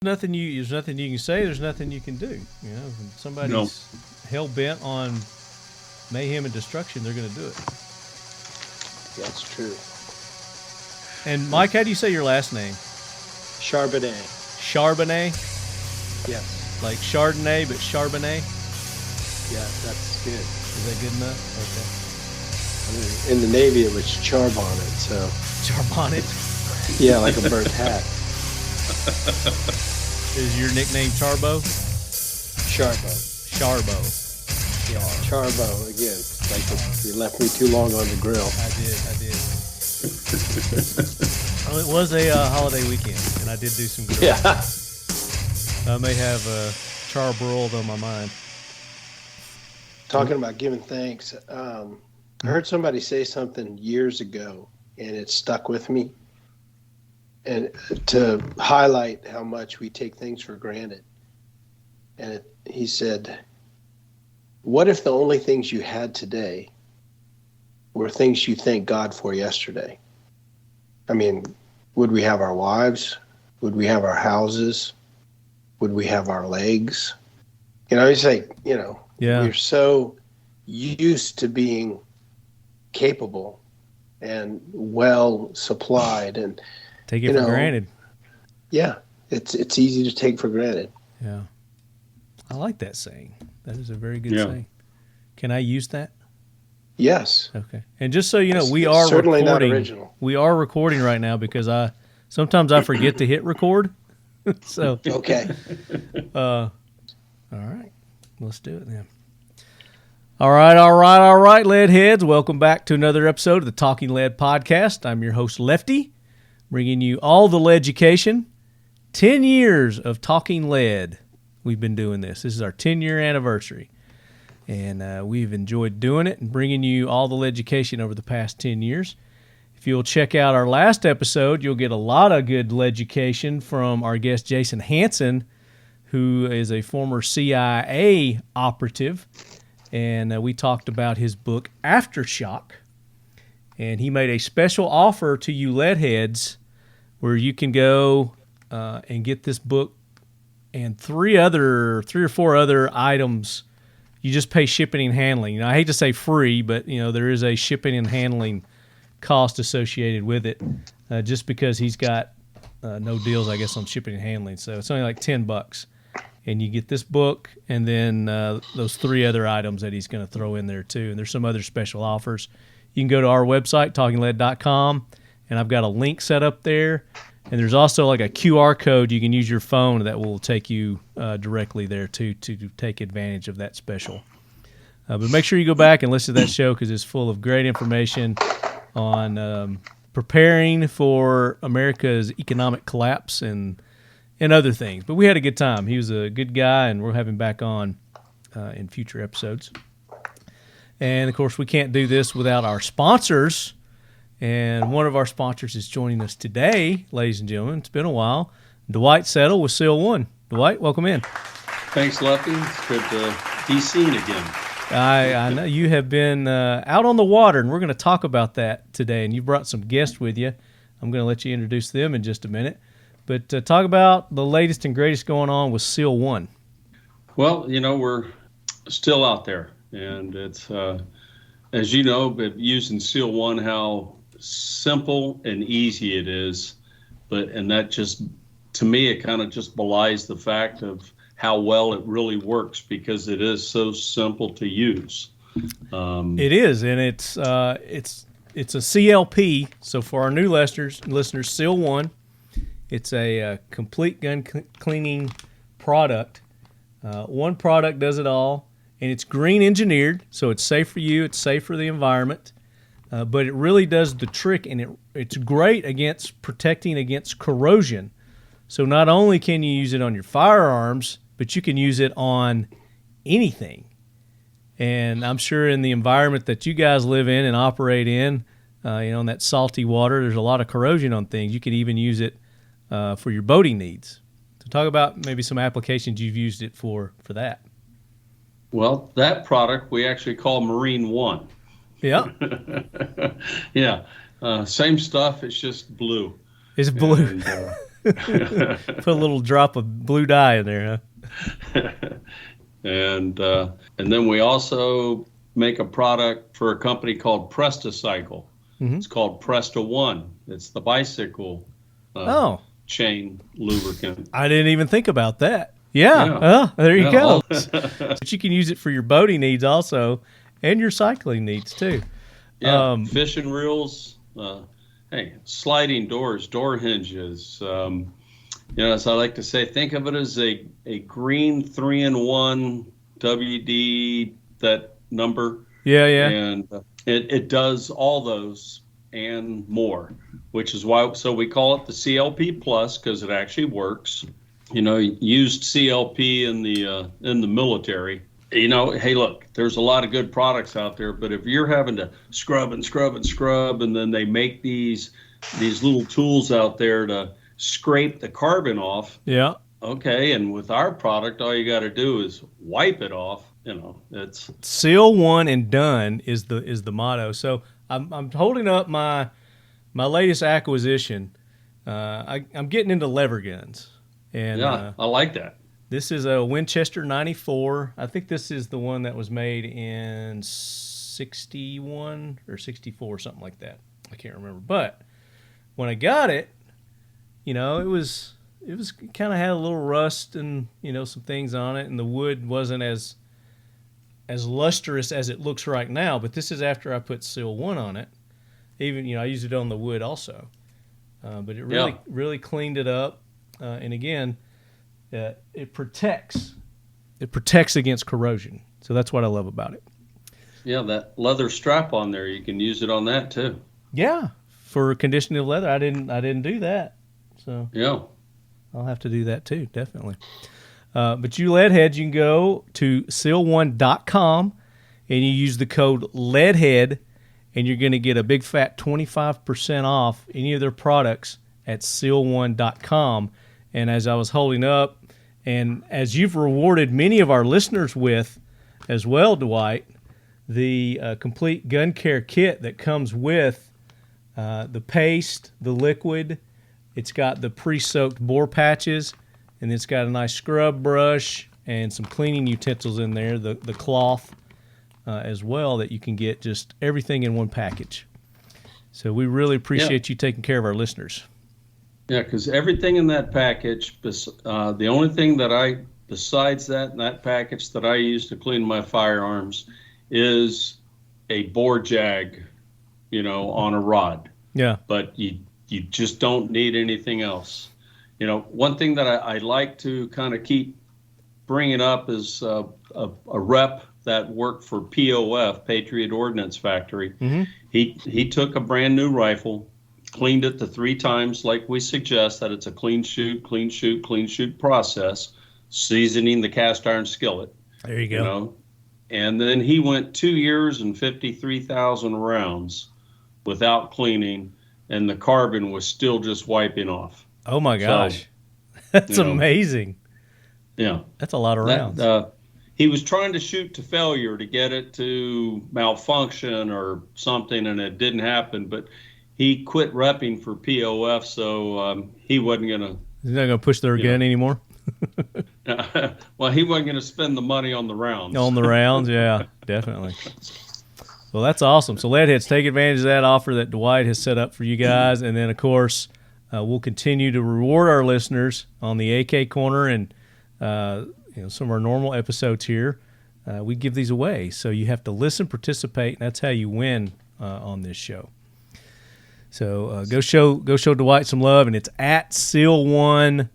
There's nothing you can say. There's nothing you can do. You know, when somebody's hell bent on mayhem and destruction, they're going to do it. That's true. And Mike, how do you say your last name? Charbonnet. Charbonnet? Yes. Like Chardonnay, but Charbonnet? Yeah, that's good. Is that good enough? Okay. In the Navy, it was Charbonnet, so. Charbonnet? Yeah, like a burnt hat. Is your nickname Charbo? Charbo. Charbo. Yeah, Charbo again. Like you left me too long on the grill. I did. Well, it was a holiday weekend, and I did do some grilling. Yeah. I may have charbroiled on my mind. Talking about giving thanks, I heard somebody say something years ago, and it stuck with me. And to highlight how much we take things for granted. And he said, what if the only things you had today were things you thank God for yesterday? I mean, would we have our wives? Would we have our houses? Would we have our legs? You know, it's like, we're so used to being capable and well supplied and take it for granted. Yeah, it's easy to take for granted. Yeah, I like that saying. That is a very good saying. Can I use that? Yes. Okay. And just so you know, we are certainly recording. Not original. We are recording right now because sometimes I forget to hit record. So okay. All right, let's do it then. All right, lead heads. Welcome back to another episode of the Talking Lead Podcast. I'm your host, Lefty, bringing you all the lead-education. 10 years of Talking Lead. We've been doing this. This is our 10-year anniversary. And we've enjoyed doing it and bringing you all the lead-education over the past 10 years. If you'll check out our last episode, you'll get a lot of good lead-education from our guest, Jason Hanson, who is a former CIA operative. And we talked about his book, Aftershock. And he made a special offer to you lead heads where you can go and get this book and three or four other items. You just pay shipping and handling. You know, I hate to say free, but there is a shipping and handling cost associated with it, just because he's got no deals, I guess, on shipping and handling. So it's only like $10, and you get this book and then those three other items that he's going to throw in there too. And there's some other special offers. You can go to our website, talkinglead.com, and I've got a link set up there. And there's also like a QR code you can use your phone that will take you directly there to take advantage of that special. But make sure you go back and listen to that show because it's full of great information on preparing for America's economic collapse and other things. But we had a good time. He was a good guy, and we'll have him back on in future episodes. And, of course, we can't do this without our sponsors. And one of our sponsors is joining us today, ladies and gentlemen. It's been a while. Dwight Settle with Seal One. Dwight, welcome in. Thanks, Lefty. It's good to be seen again. I know you have been out on the water, and we're going to talk about that today. And you brought some guests with you. I'm going to let you introduce them in just a minute. But talk about the latest and greatest going on with Seal One. Well, we're still out there. And it's, as you know, using Seal One, how simple and easy it is, and that just, to me, it kind of just belies the fact of how well it really works because it is so simple to use. It is, and it's a CLP. So for our new listeners, Seal One, it's a complete gun cleaning product. One product does it all, and it's green engineered, so it's safe for you. It's safe for the environment. But it really does the trick, and it's great against protecting against corrosion. So not only can you use it on your firearms, but you can use it on anything. And I'm sure in the environment that you guys live in and operate in, in that salty water, there's a lot of corrosion on things. You could even use it for your boating needs. So talk about maybe some applications you've used it for that. Well, that product we actually call Marine One. Yeah. Yeah. Same stuff. It's just blue. It's blue. Put a little drop of blue dye in there, huh? And then we also make a product for a company called Prestacycle. Mm-hmm. It's called Presta One. It's the bicycle chain lubricant. I didn't even think about that. Yeah. Oh, there you go. But you can use it for your boating needs also, and your cycling needs too. Yeah, fishing reels. Sliding doors, door hinges. As I like to say, think of it as a green 3-in-1 WD, that number. Yeah. And it does all those and more, which is why, so we call it the CLP Plus, because it actually works. Used CLP in the military. Hey, look, there's a lot of good products out there, but if you're having to scrub and scrub and scrub, and then they make these little tools out there to scrape the carbon off. Yeah. Okay, and with our product, all you got to do is wipe it off. It's Seal one and done is the motto. So I'm holding up my latest acquisition. I'm getting into lever guns, and I like that. This is a Winchester 94. I think this is the one that was made in 61 or 64, something like that. I can't remember. But when I got it, it was kind of had a little rust and, some things on it, and the wood wasn't as lustrous as it looks right now. But this is after I put Seal 1 on it. Even, I used it on the wood also. But it really cleaned it up. And again, it protects against corrosion. So that's what I love about it. Yeah, that leather strap on there, you can use it on that too. Yeah, for conditioning of leather. I didn't do that. So yeah, I'll have to do that too, definitely. But you lead heads, you can go to seal1.com and you use the code LEADHEAD, and you're going to get a big fat 25% off any of their products at seal1.com. And as I was holding up, and as you've rewarded many of our listeners with as well, Dwight, the complete gun care kit that comes with the paste, the liquid, it's got the pre-soaked bore patches, and it's got a nice scrub brush and some cleaning utensils in there, the cloth as well, that you can get just everything in one package. So we really appreciate you taking care of our listeners. Yeah, because everything in that package, the only thing that besides that package that I use to clean my firearms is a bore jag, on a rod. Yeah. But you just don't need anything else. One thing that I like to kind of keep bringing up is a rep that worked for POF, Patriot Ordnance Factory. Mm-hmm. He took a brand new rifle, cleaned it the 3 times like we suggest, that it's a clean shoot process, seasoning the cast iron skillet. There you go. And then he went 2 years and 53,000 rounds without cleaning, and the carbon was still just wiping off. Oh my gosh. So, that's amazing. Yeah. That's a lot of rounds. He was trying to shoot to failure to get it to malfunction or something, and it didn't happen, but he quit repping for POF, so he wasn't going to... He's not going to push their gun anymore? Well, he wasn't going to spend the money on the rounds. On the rounds, yeah, definitely. Well, that's awesome. So Leadheads, take advantage of that offer that Dwight has set up for you guys. And then, of course, we'll continue to reward our listeners on the AK Corner and some of our normal episodes here. We give these away. So you have to listen, participate, and that's how you win on this show. So go show Dwight some love, and it's at seal1_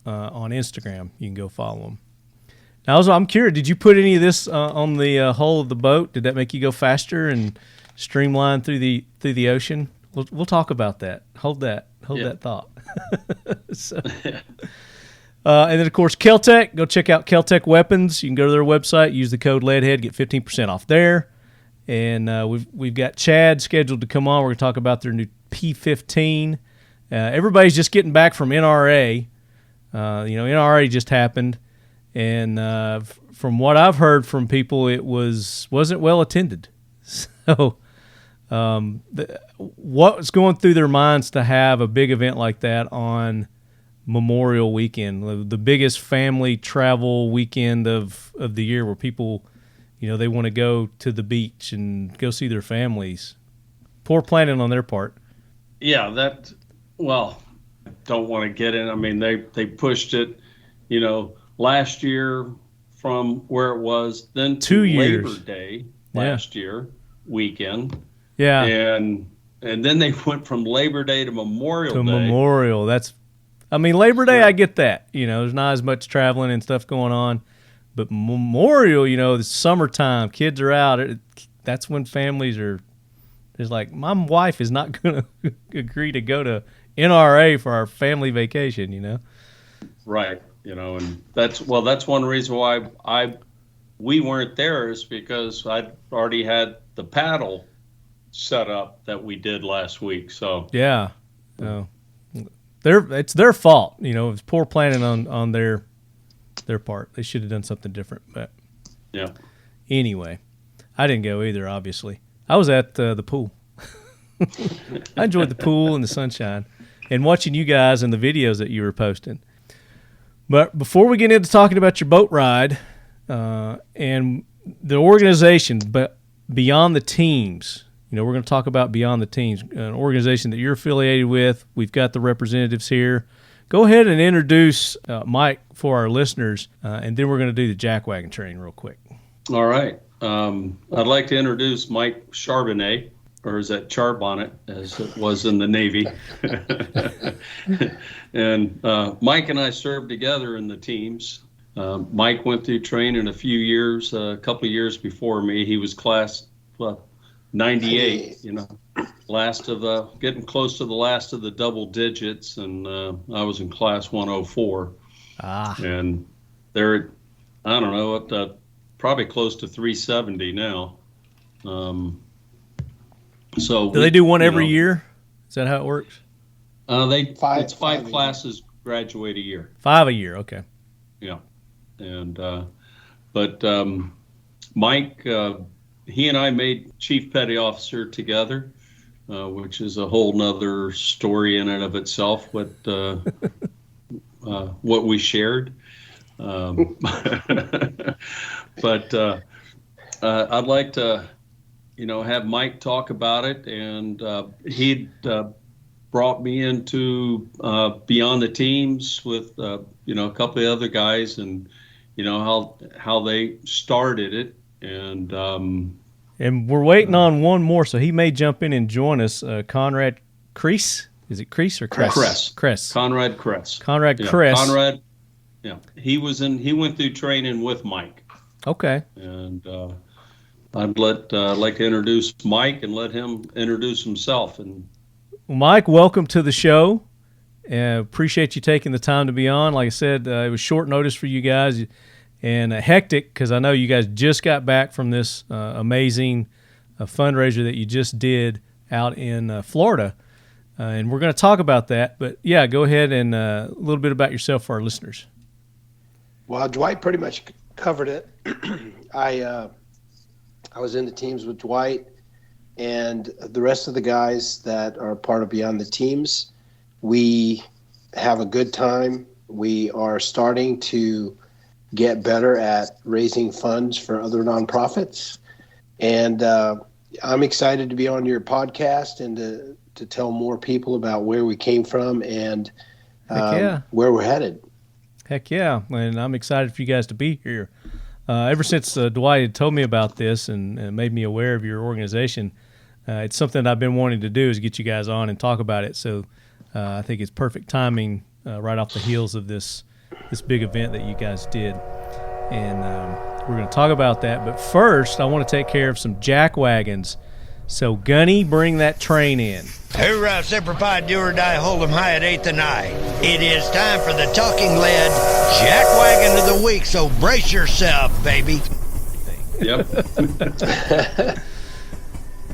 on Instagram. You can go follow him. Now, I'm curious, did you put any of this on the hull of the boat? Did that make you go faster and streamline through the ocean? We'll talk about that. Hold that thought. And then, of course, Kel-Tec. Go check out Kel-Tec Weapons. You can go to their website, use the code LEADHEAD, get 15% off there. And we've got Chad scheduled to come on. We're going to talk about their new P15. Everybody's just getting back from NRA. NRA just happened. And from what I've heard from people, it wasn't well attended. So What's going through their minds to have a big event like that on Memorial Weekend, the biggest family travel weekend of the year, where people, they want to go to the beach and go see their families? Poor planning on their part. Yeah, don't want to get in. I mean, they pushed it, last year from where it was, then to 2 years. Labor Day last year weekend. Yeah. And then they went from Labor Day to Memorial Day. Memorial. Labor Day, I get that. There's not as much traveling and stuff going on. But Memorial, the summertime, kids are out. That's when families are. It's like, my wife is not going to agree to go to NRA for our family vacation, Right. And that's one reason why we weren't there, is because I'd already had the paddle set up that we did last week. So yeah, it's their fault. It's poor planning on their part. They should have done something different. But yeah. Anyway, I didn't go either. Obviously, I was at the pool. I enjoyed the pool and the sunshine, and watching you guys and the videos that you were posting. But before we get into talking about your boat ride and the organization, but beyond the teams, we're going to talk about Beyond the Teams, an organization that you're affiliated with. We've got the representatives here. Go ahead and introduce Mike for our listeners, and then we're going to do the jackwagon training real quick. All right. I'd like to introduce Mike Charbonnet, or is that Charbonnet, as it was in the Navy. And Mike and I served together in the teams. Mike went through training a couple of years before me. He was class 98, getting close to the last of the double digits, and I was in class 104. And they're, I don't know, probably close to 370 now. So do they do one every year? Is that how it works? It's five classes graduate a year. 5 a year, okay. Yeah, and but Mike, he and I made Chief Petty Officer together, which is a whole nother story in and of itself. What we shared, but I'd like to, have Mike talk about it, and he'd brought me into Beyond the Teams with a couple of other guys, and how they started it, and we're waiting on one more, so he may jump in and join us. Conrad Kreese, is it Kreese or Kress? Kress. Conrad Kress. Conrad Kress. Conrad. Yeah, he went through training with Mike. Okay. And I'd like to introduce Mike and let him introduce himself. And Mike, welcome to the show. Appreciate you taking the time to be on. Like I said, it was short notice for you guys and hectic, because I know you guys just got back from this amazing fundraiser that you just did out in Florida. And we're going to talk about that. But, yeah, go ahead and a little bit about yourself for our listeners. Well, Dwight pretty much covered it. I was in the teams with Dwight and the rest of the guys that are part of Beyond the Teams. We have a good time. We are starting to get better at raising funds for other nonprofits. And I'm excited to be on your podcast and to tell more people about where we came from and where we're headed. Heck yeah. And I'm excited for you guys to be here. Ever since Dwight had told me about this and made me aware of your organization, it's something I've been wanting to do, is get you guys on and talk about it. So I think it's perfect timing right off the heels of this big event that you guys did. And we're going to talk about that. But first, I want to take care of some jack wagons. So, Gunny, bring that train in. Hoorah, Semper Fi, do or die, hold 'em high at 8th and I. It is time for the talking lead jack wagon of the week, so brace yourself, baby. Yep.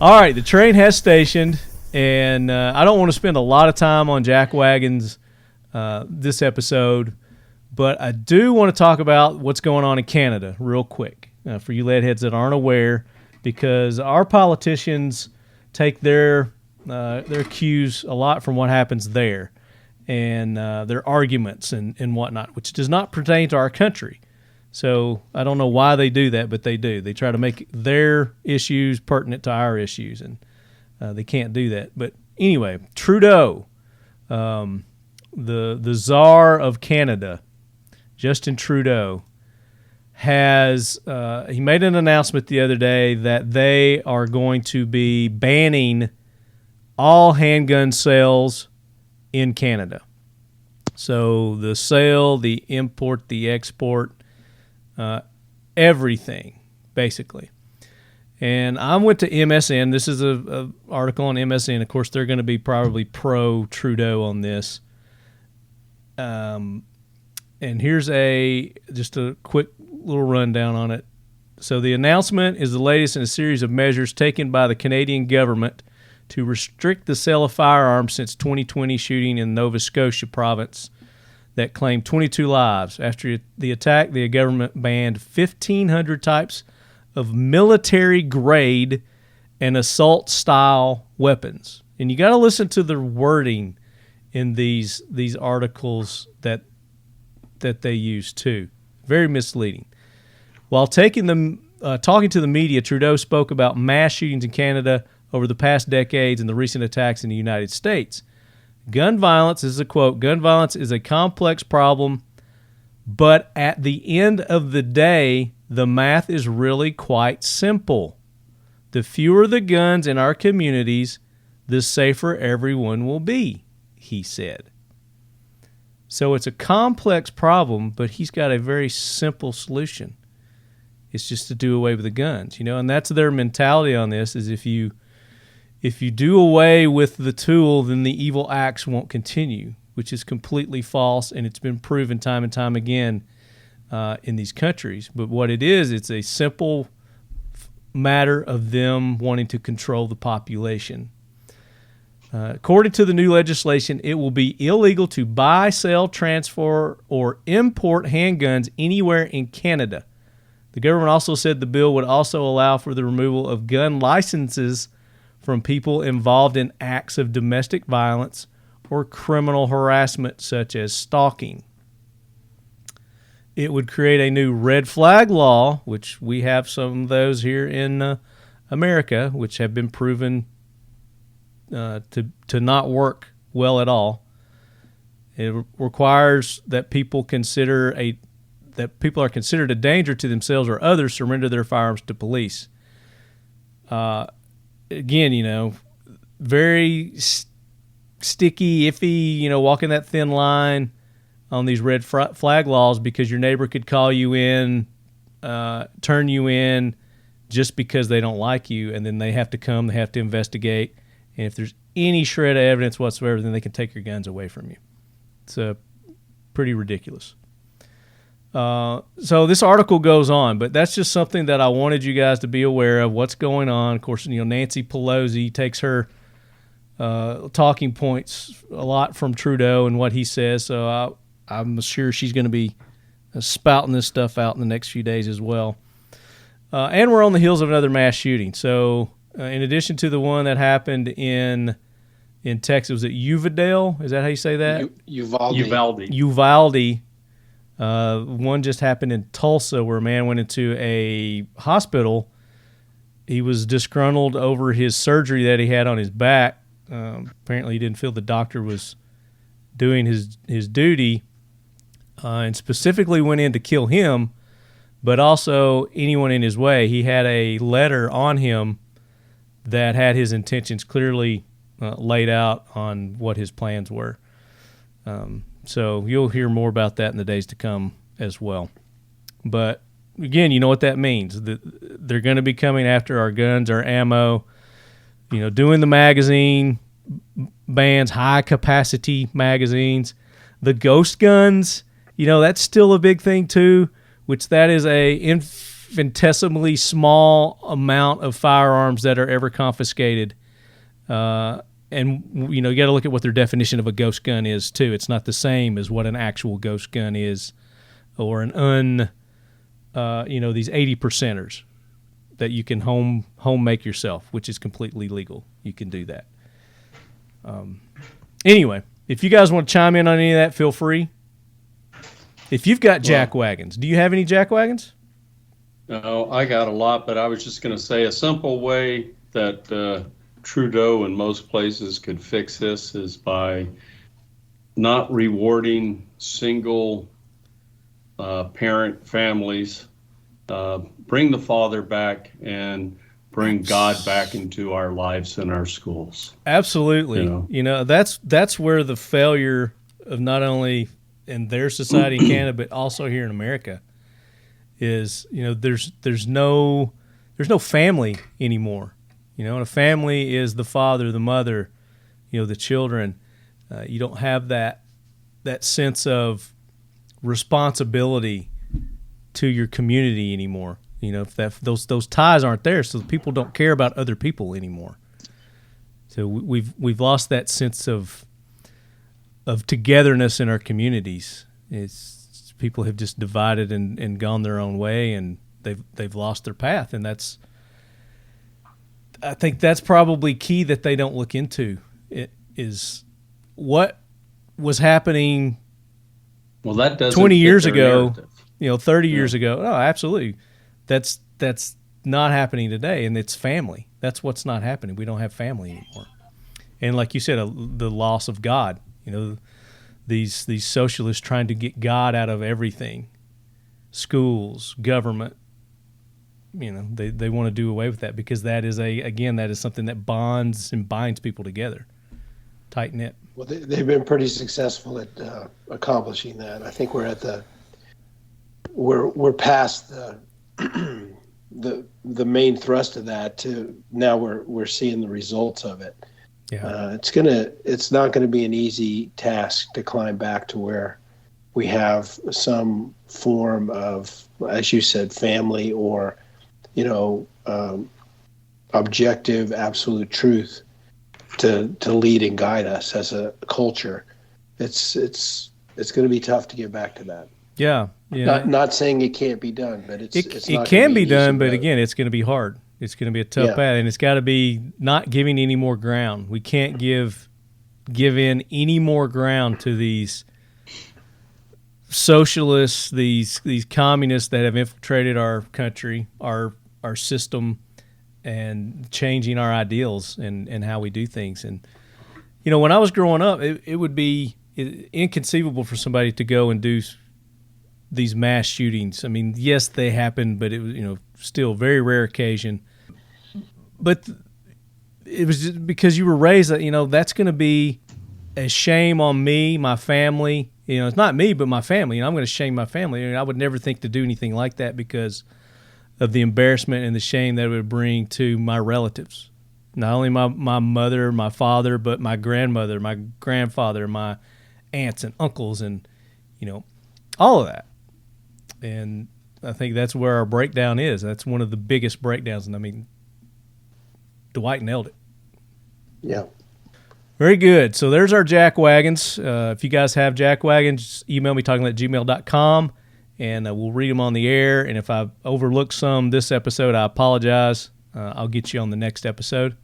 All right, the train has stationed, and I don't want to spend a lot of time on jack wagons this episode, but I do want to talk about what's going on in Canada real quick for you leadheads that aren't aware, because our politicians take their cues a lot from what happens there, and their arguments and whatnot, which does not pertain to our country. So I don't know why they do that, but they do. They try to make their issues pertinent to our issues, and they can't do that. But anyway, Trudeau, the Tsar of Canada, Justin Trudeau, has he made an announcement the other day that they are going to be banning all handgun sales in Canada. So the sale, the import, the export, everything, basically. And I went to MSN. This is a article on MSN. Of course, they're going to be probably pro-Trudeau on this. And here's just a quick little rundown on it. So the announcement is the latest in a series of measures taken by the Canadian government to restrict the sale of firearms since 2020 shooting in Nova Scotia province that claimed 22 lives. After the attack, the government banned 1,500 types of military-grade and assault-style weapons. And you got to listen to the wording in these articles that they use too. Very misleading. While talking to the media, Trudeau spoke about mass shootings in Canada over the past decades and the recent attacks in the United States. Gun violence, this is a quote, gun violence is a complex problem, but at the end of the day, the math is really quite simple. The fewer the guns in our communities, the safer everyone will be, he said. So it's a complex problem, but he's got a very simple solution. It's just to do away with the guns, and that's their mentality on this, is if you do away with the tool, then the evil acts won't continue, which is completely false, and it's been proven time and time again in these countries. But what it is, it's a simple matter of them wanting to control the population. According to the new legislation, it will be illegal to buy, sell, transfer, or import handguns anywhere in Canada. The government also said the bill would also allow for the removal of gun licenses from people involved in acts of domestic violence or criminal harassment, such as stalking. It would create a new red flag law, which we have some of those here in America, which have been proven to not work well at all. It requires that people are considered a danger to themselves or others, surrender their firearms to police. Again, very sticky, iffy, walking that thin line on these red flag laws, because your neighbor could call you in, turn you in just because they don't like you, and then they have to investigate. And if there's any shred of evidence whatsoever, then they can take your guns away from you. It's pretty ridiculous. So this article goes on, but that's just something that I wanted you guys to be aware of, what's going on. Of course, Nancy Pelosi takes her talking points a lot from Trudeau and what he says, so I'm sure she's going to be spouting this stuff out in the next few days as well. And we're on the heels of another mass shooting. So in addition to the one that happened in Texas, was it Uvalde? Is that how you say that? Uvalde. One just happened in Tulsa where a man went into a hospital. He was disgruntled over his surgery that he had on his back. Apparently he didn't feel the doctor was doing his duty, and specifically went in to kill him, but also anyone in his way. He had a letter on him that had his intentions clearly laid out on what his plans were. So you'll hear more about that in the days to come as well. But again, you know what that means. They're going to be coming after our guns, our ammo, doing the magazine bans, high-capacity magazines. The ghost guns, that's still a big thing too, which that is a infinitesimally small amount of firearms that are ever confiscated. And, you got to look at what their definition of a ghost gun is, too. It's not the same as what an actual ghost gun is, or these 80%ers that you can home make yourself, which is completely legal. you can do that. Anyway, if you guys want to chime in on any of that, feel free. If you've got jack wagons, do you have any jack wagons? No, I got a lot, but I was just going to say a simple way that Trudeau in most places could fix this is by not rewarding single parent families. Bring the father back and bring God back into our lives and our schools. Absolutely. That's where the failure of not only in their society in Canada, but also here in America is, there's no family anymore. And a family is the father, the mother, the children. You don't have that sense of responsibility to your community anymore. If those ties aren't there, so people don't care about other people anymore. So we've lost that sense of togetherness in our communities. It's people have just divided and gone their own way, and they've lost their path, and I think that's probably key that they don't look into. It is what was happening. Well, that doesn't 20 years fit their ago, narrative. 30 years ago. No, absolutely. That's not happening today, and it's family. That's what's not happening. We don't have family anymore. And like you said, the loss of God. These socialists trying to get God out of everything, schools, government. They want to do away with that because that is something that bonds and binds people together, tight knit. Well, they've been pretty successful at accomplishing that. I think we're past the main thrust of that to now we're seeing the results of it. Yeah. It's not gonna be an easy task to climb back to where we have some form of, as you said, family or objective, absolute truth to lead and guide us as a culture. It's going to be tough to get back to that. Yeah. Not saying it can't be done, but it can be done. But again, it's going to be hard. It's going to be a tough path, and it's got to be not giving any more ground. We can't give in any more ground to these socialists, these communists that have infiltrated our country, our system, and changing our ideals and how we do things. And when I was growing up, it would be inconceivable for somebody to go and do these mass shootings. I mean, yes, they happened, but it was still a very rare occasion. But it was just because you were raised that that's going to be a shame on me, my family. It's not me, but my family. I'm going to shame my family. I would never think to do anything like that because of the embarrassment and the shame that it would bring to my relatives. Not only my mother, my father, but my grandmother, my grandfather, my aunts and uncles, and all of that. And I think that's where our breakdown is. That's one of the biggest breakdowns. And I mean, Dwight nailed it. Yeah. Very good. So there's our jack wagons. If you guys have jack wagons, email me talkinglet@gmail.com, and we'll read them on the air. And if I overlook some this episode, I apologize. I'll get you on the next episode.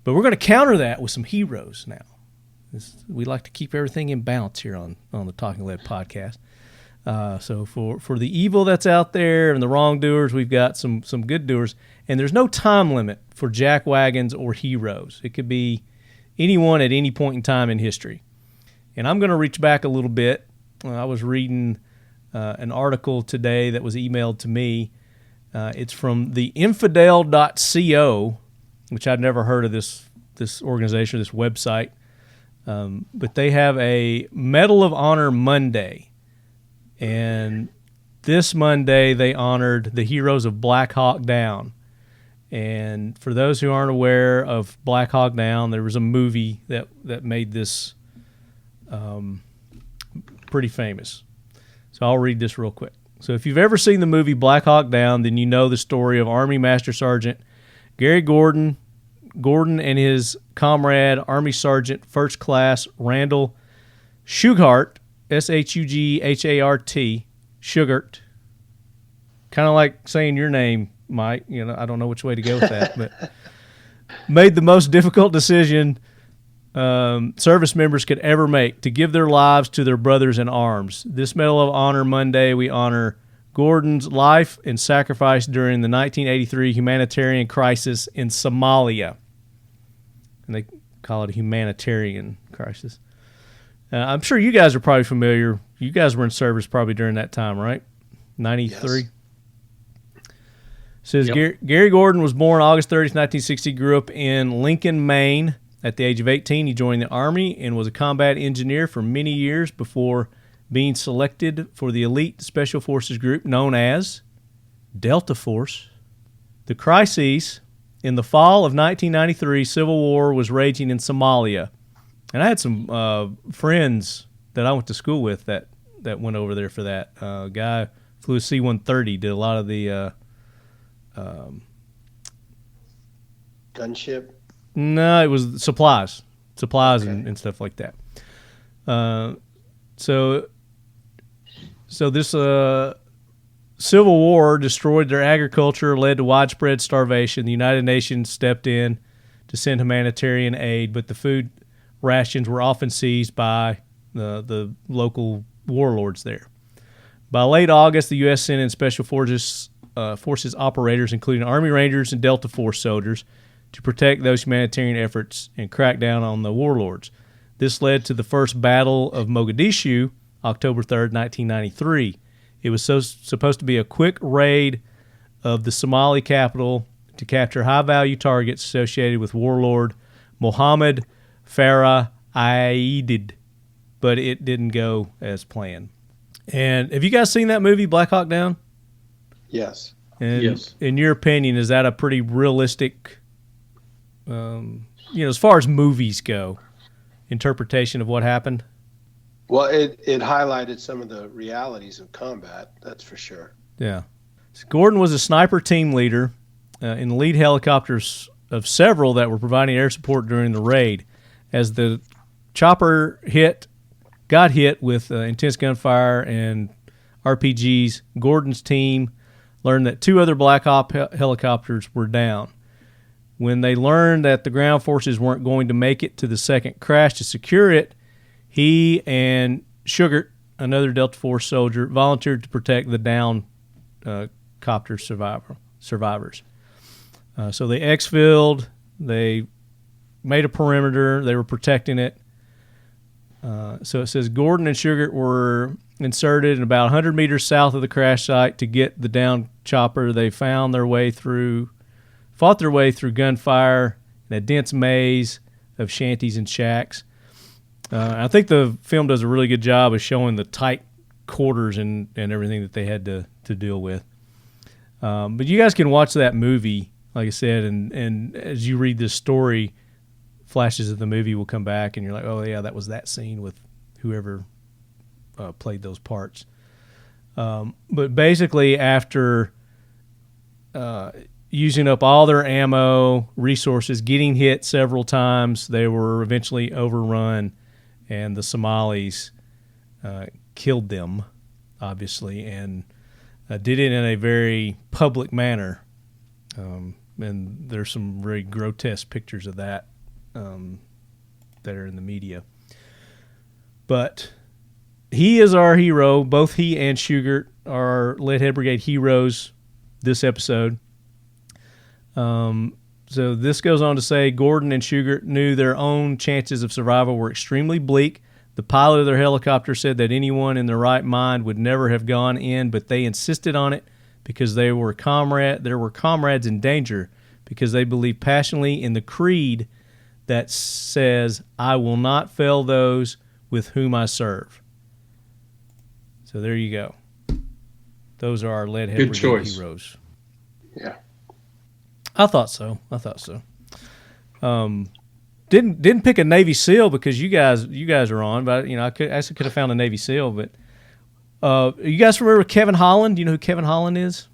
But we're going to counter that with some heroes now. We like to keep everything in balance here on the Talking Lead podcast. So for the evil that's out there and the wrongdoers, we've got some good doers. And there's no time limit for jack wagons or heroes. It could be anyone at any point in time in history. And I'm going to reach back a little bit. I was reading an article today that was emailed to me. It's from the infidel.co, which I'd never heard of this organization, this website. But they have a Medal of Honor Monday. And this Monday, they honored the heroes of Black Hawk Down. And for those who aren't aware of Black Hawk Down, there was a movie that made this pretty famous. So I'll read this real quick. So if you've ever seen the movie Black Hawk Down, then you know the story of Army Master Sergeant Gary Gordon and his comrade, Army Sergeant First Class Randall Shughart, Shughart, Shughart. Kind of like saying your name, Mike. I don't know which way to go with that, but made the most difficult decision service members could ever make, to give their lives to their brothers in arms. This Medal of Honor Monday, we honor Gordon's life and sacrifice during the 1983 humanitarian crisis in Somalia. And they call it a humanitarian crisis. I'm sure you guys are probably familiar. You guys were in service probably during that time, right? 93? Yes. Says Yep. Gary Gordon was born August 30th, 1960, grew up in Lincoln, Maine. At the age of 18, he joined the Army and was a combat engineer for many years before being selected for the elite special forces group known as Delta Force. The crises in the fall of 1993, civil war was raging in Somalia. And I had some friends that I went to school with that went over there for that. A guy flew a C-130, did a lot of the... gunship? No, it was supplies okay. and stuff like that. So this civil war destroyed their agriculture, led to widespread starvation. The United Nations stepped in to send humanitarian aid, but the food rations were often seized by the local warlords there. By late August, the U.S. sent in special forces operators, including Army Rangers and Delta Force soldiers, to protect those humanitarian efforts and crack down on the warlords. This led to the first Battle of Mogadishu, October 3rd, 1993. It was supposed to be a quick raid of the Somali capital to capture high-value targets associated with warlord Mohammed Farah Aidid, but it didn't go as planned. And have you guys seen that movie, Black Hawk Down? Yes. And yes. In your opinion, is that a pretty realistic, as far as movies go, interpretation of what happened? Well, it highlighted some of the realities of combat, that's for sure. Yeah. So Gordon was a sniper team leader in the lead helicopters of several that were providing air support during the raid. As the chopper got hit with intense gunfire and RPGs, Gordon's team learned that 2 other Black Hawk helicopters were down. When they learned that the ground forces weren't going to make it to the second crash to secure it, he and Sugart, another Delta Force soldier, volunteered to protect the down copter survivors. So they exfilled, they made a perimeter, they were protecting it. So it says Gordon and Sugart were inserted in about 100 meters south of the crash site to get the down chopper. They fought their way through gunfire in a dense maze of shanties and shacks. I think the film does a really good job of showing the tight quarters and everything that they had to deal with. But you guys can watch that movie, like I said, and as you read this story, flashes of the movie will come back, and you're like, oh, yeah, that was that scene with whoever played those parts. But basically, after using up all their ammo, resources, getting hit several times, they were eventually overrun, and the Somalis killed them, obviously, and did it in a very public manner. And there's some very grotesque pictures of that that are in the media. But he is our hero. Both he and Sugart are Leadhead Brigade heroes this episode. So this goes on to say Gordon and Sugart knew their own chances of survival were extremely bleak. The pilot of their helicopter said that anyone in their right mind would never have gone in, but they insisted on it because there were comrades in danger, because they believed passionately in the creed that says, I will not fail those with whom I serve. So there you go. Those are our Leadhead Brigade heroes. Yeah. I thought so. Didn't pick a Navy SEAL because you guys are on, but I could have found a Navy SEAL. But you guys remember Kevin Holland? Do you know who Kevin Holland is?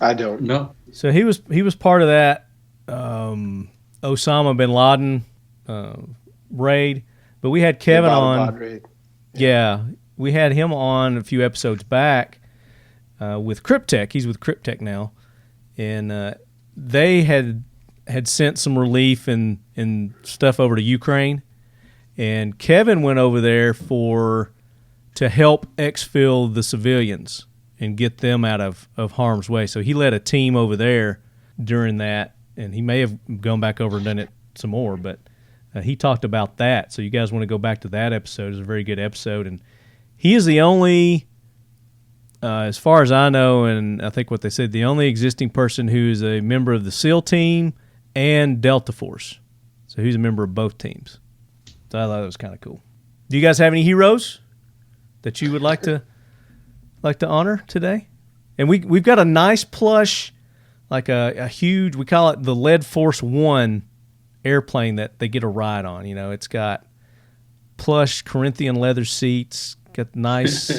I don't know. So he was part of that Osama bin Laden raid, but we had Kevin on. Raid. Yeah, we had him on a few episodes back with Cryptek. He's with Cryptek now, and they had had sent some relief and stuff over to Ukraine, and Kevin went over there to help exfil the civilians and get them out of harm's way. So he led a team over there during that, and he may have gone back over and done it some more, but he talked about that. So you guys want to go back to that episode. It's a very good episode, and he is the only, as far as I know, and I think what they said, the only existing person who is a member of the SEAL team and Delta Force. So he's a member of both teams. So I thought that was kind of cool. Do you guys have any heroes that you would like to honor today? And we've got a nice plush, like a huge, we call it the Lead Force One airplane that they get a ride on. You know, it's got plush Corinthian leather seats, got nice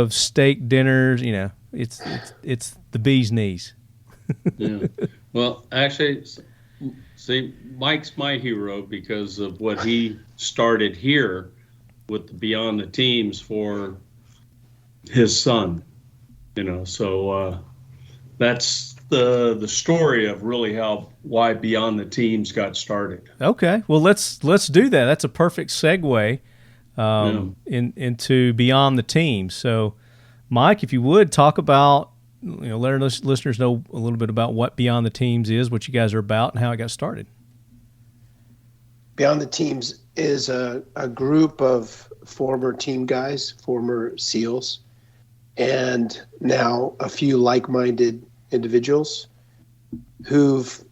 steak dinners. You know, it's the bee's knees. Yeah. Well, actually, see, Mike's my hero because of what he started here with the Beyond the Teams for his son. You know, so that's the story of really why Beyond the Teams got started. Okay, well let's do that. That's a perfect segue into Beyond the Teams. So, Mike, if you would talk about, let our listeners know a little bit about what Beyond the Teams is, what you guys are about, and how it got started. Beyond the Teams is a group of former team guys, former SEALs, and now a few like-minded individuals who've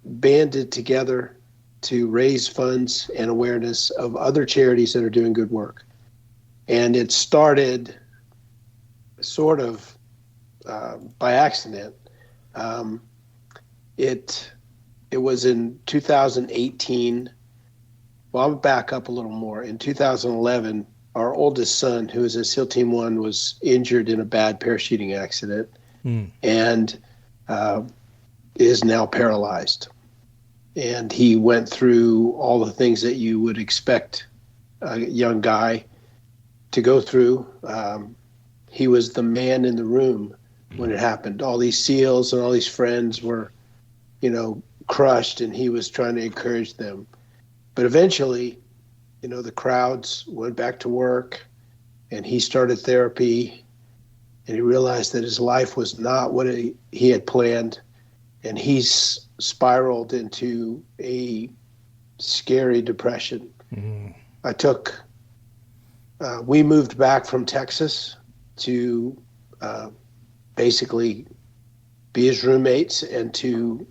banded together to raise funds and awareness of other charities that are doing good work. And it started sort of by accident. It was in 2018. Well, I'll back up a little more. In 2011, our oldest son, who is a SEAL Team 1, was injured in a bad parachuting accident and is now paralyzed. And he went through all the things that you would expect a young guy to go through. He was the man in the room when it happened. All these SEALs and all these friends were, crushed, and he was trying to encourage them. But eventually, the crowds went back to work, and he started therapy, and he realized that his life was not what he had planned, and he's spiraled into a scary depression. Mm-hmm. We moved back from Texas to basically be his roommates and to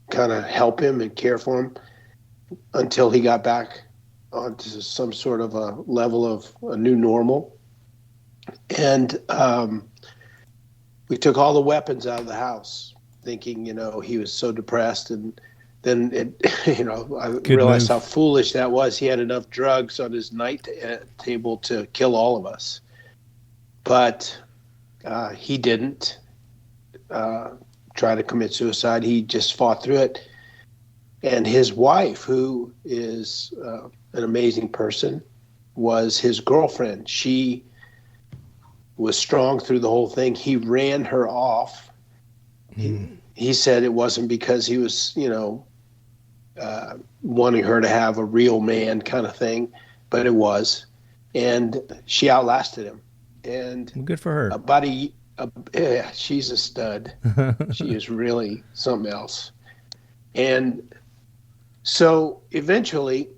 kind of help him and care for him until he got back onto some sort of a level of a new normal. And we took all the weapons out of the house, thinking, he was so depressed. And then I realized how foolish that was. He had enough drugs on his night table to kill all of us. But he didn't try to commit suicide. He just fought through it. And his wife, who is an amazing person, was his girlfriend. She was strong through the whole thing. He ran her off. He said it wasn't because he was, wanting her to have a real man kind of thing, but it was. And she outlasted him. And good for her. She's a stud. She is really something else. And so eventually,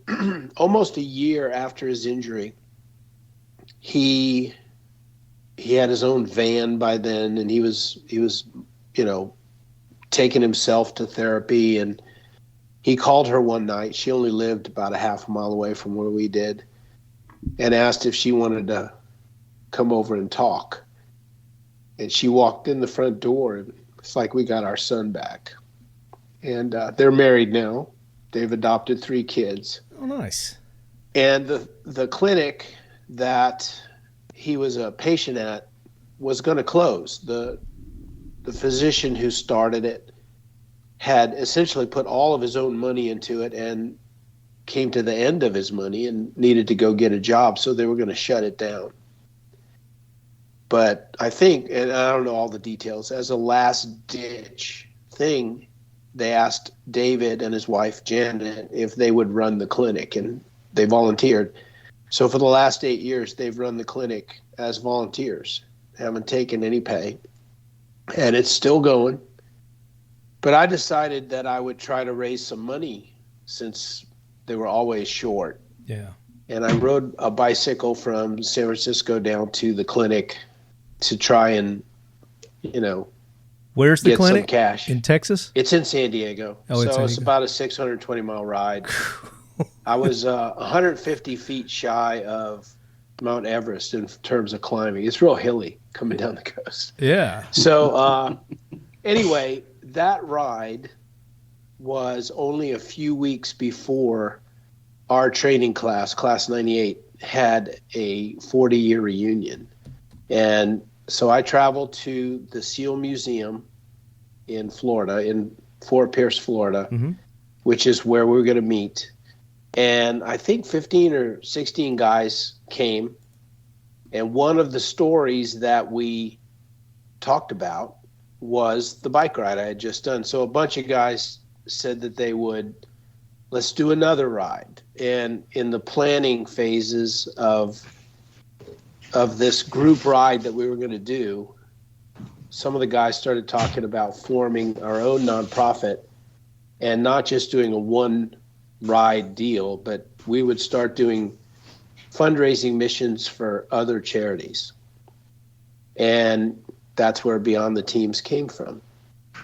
almost a year after his injury, he had his own van by then, and he was taking himself to therapy. And he called her one night. She only lived about a half a mile away from where we did, and asked if she wanted to come over and talk. And she walked in the front door, and it's like we got our son back. And they're married now. They've adopted 3 kids. Oh, nice. And the clinic that he was a patient at was going to close. The physician who started it had essentially put all of his own money into it and came to the end of his money and needed to go get a job, so they were going to shut it down. But I think, and I don't know all the details, as a last-ditch thing, they asked David and his wife Janet if they would run the clinic, and they volunteered. So for the last 8 years, they've run the clinic as volunteers, haven't taken any pay, and it's still going. But I decided that I would try to raise some money since they were always short. Yeah. And I rode a bicycle from San Francisco down to the clinic to try and, Where's the get clinic? some cash. In Texas? It's in San Diego. Oh, so it's about a 620-mile ride. I was 150 feet shy of Mount Everest in terms of climbing. It's real hilly coming down the coast. Yeah. So anyway, that ride was only a few weeks before our training class, Class 98, had a 40-year reunion. And so I traveled to the SEAL Museum in Florida, in Fort Pierce, Florida, which is where we were going to meet. And I think 15 or 16 guys came. And one of the stories that we talked about was the bike ride I had just done. So a bunch of guys said that they would, let's do another ride. And in the planning phases of this group ride that we were going to do, some of the guys started talking about forming our own nonprofit and not just doing a one ride deal, but we would start doing fundraising missions for other charities. And that's where Beyond the Teams came from.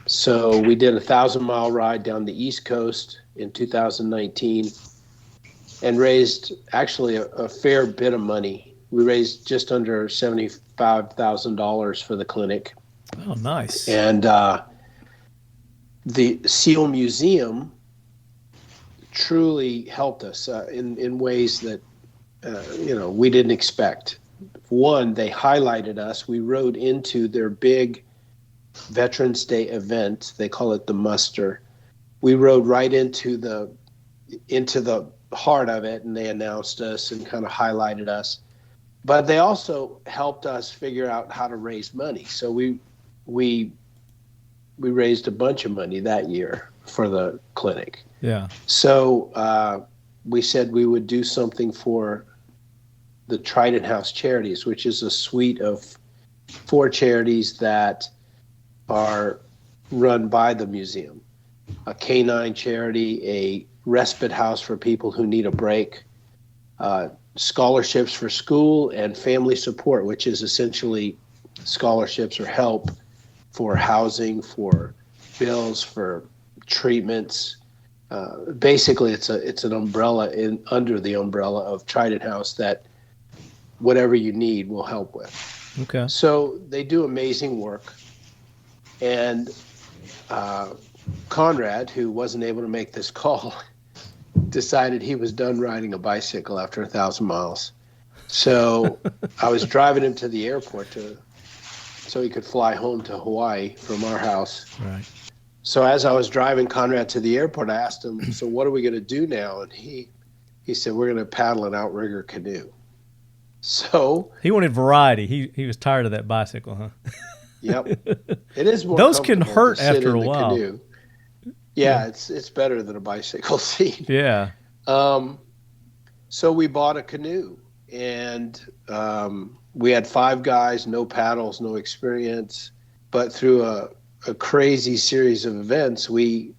So we did a 1,000-mile ride down the East Coast in 2019 and raised actually a fair bit of money. We raised just under $75,000 for the clinic. Oh, nice. And the SEAL Museum truly helped us in ways that, we didn't expect. One, they highlighted us. We rode into their big Veterans Day event. They call it the muster. We rode right into the heart of it, and they announced us and kind of highlighted us. But they also helped us figure out how to raise money. So we raised a bunch of money that year for the clinic. Yeah. So we said we would do something for the Trident House Charities, which is a suite of 4 charities that are run by the museum. A canine charity, a respite house for people who need a break, scholarships for school, and family support, which is essentially scholarships or help for housing, for bills, for treatments. Basically, it's an umbrella under the umbrella of Trident House that whatever you need will help with. Okay. So they do amazing work. And Conrad, who wasn't able to make this call, decided he was done riding a bicycle after 1,000 miles. So I was driving him to the airport so he could fly home to Hawaii from our house. Right. So as I was driving Conrad to the airport, I asked him, so what are we going to do now? And he said, we're going to paddle an outrigger canoe. So he wanted variety. He was tired of that bicycle, huh? Yep. It is more Those can comfortable hurt to sit after in a the while. canoe. Yeah, it's better than a bicycle seat. Yeah. So we bought a canoe, and we had 5 guys, no paddles, no experience. But through a crazy series of events, we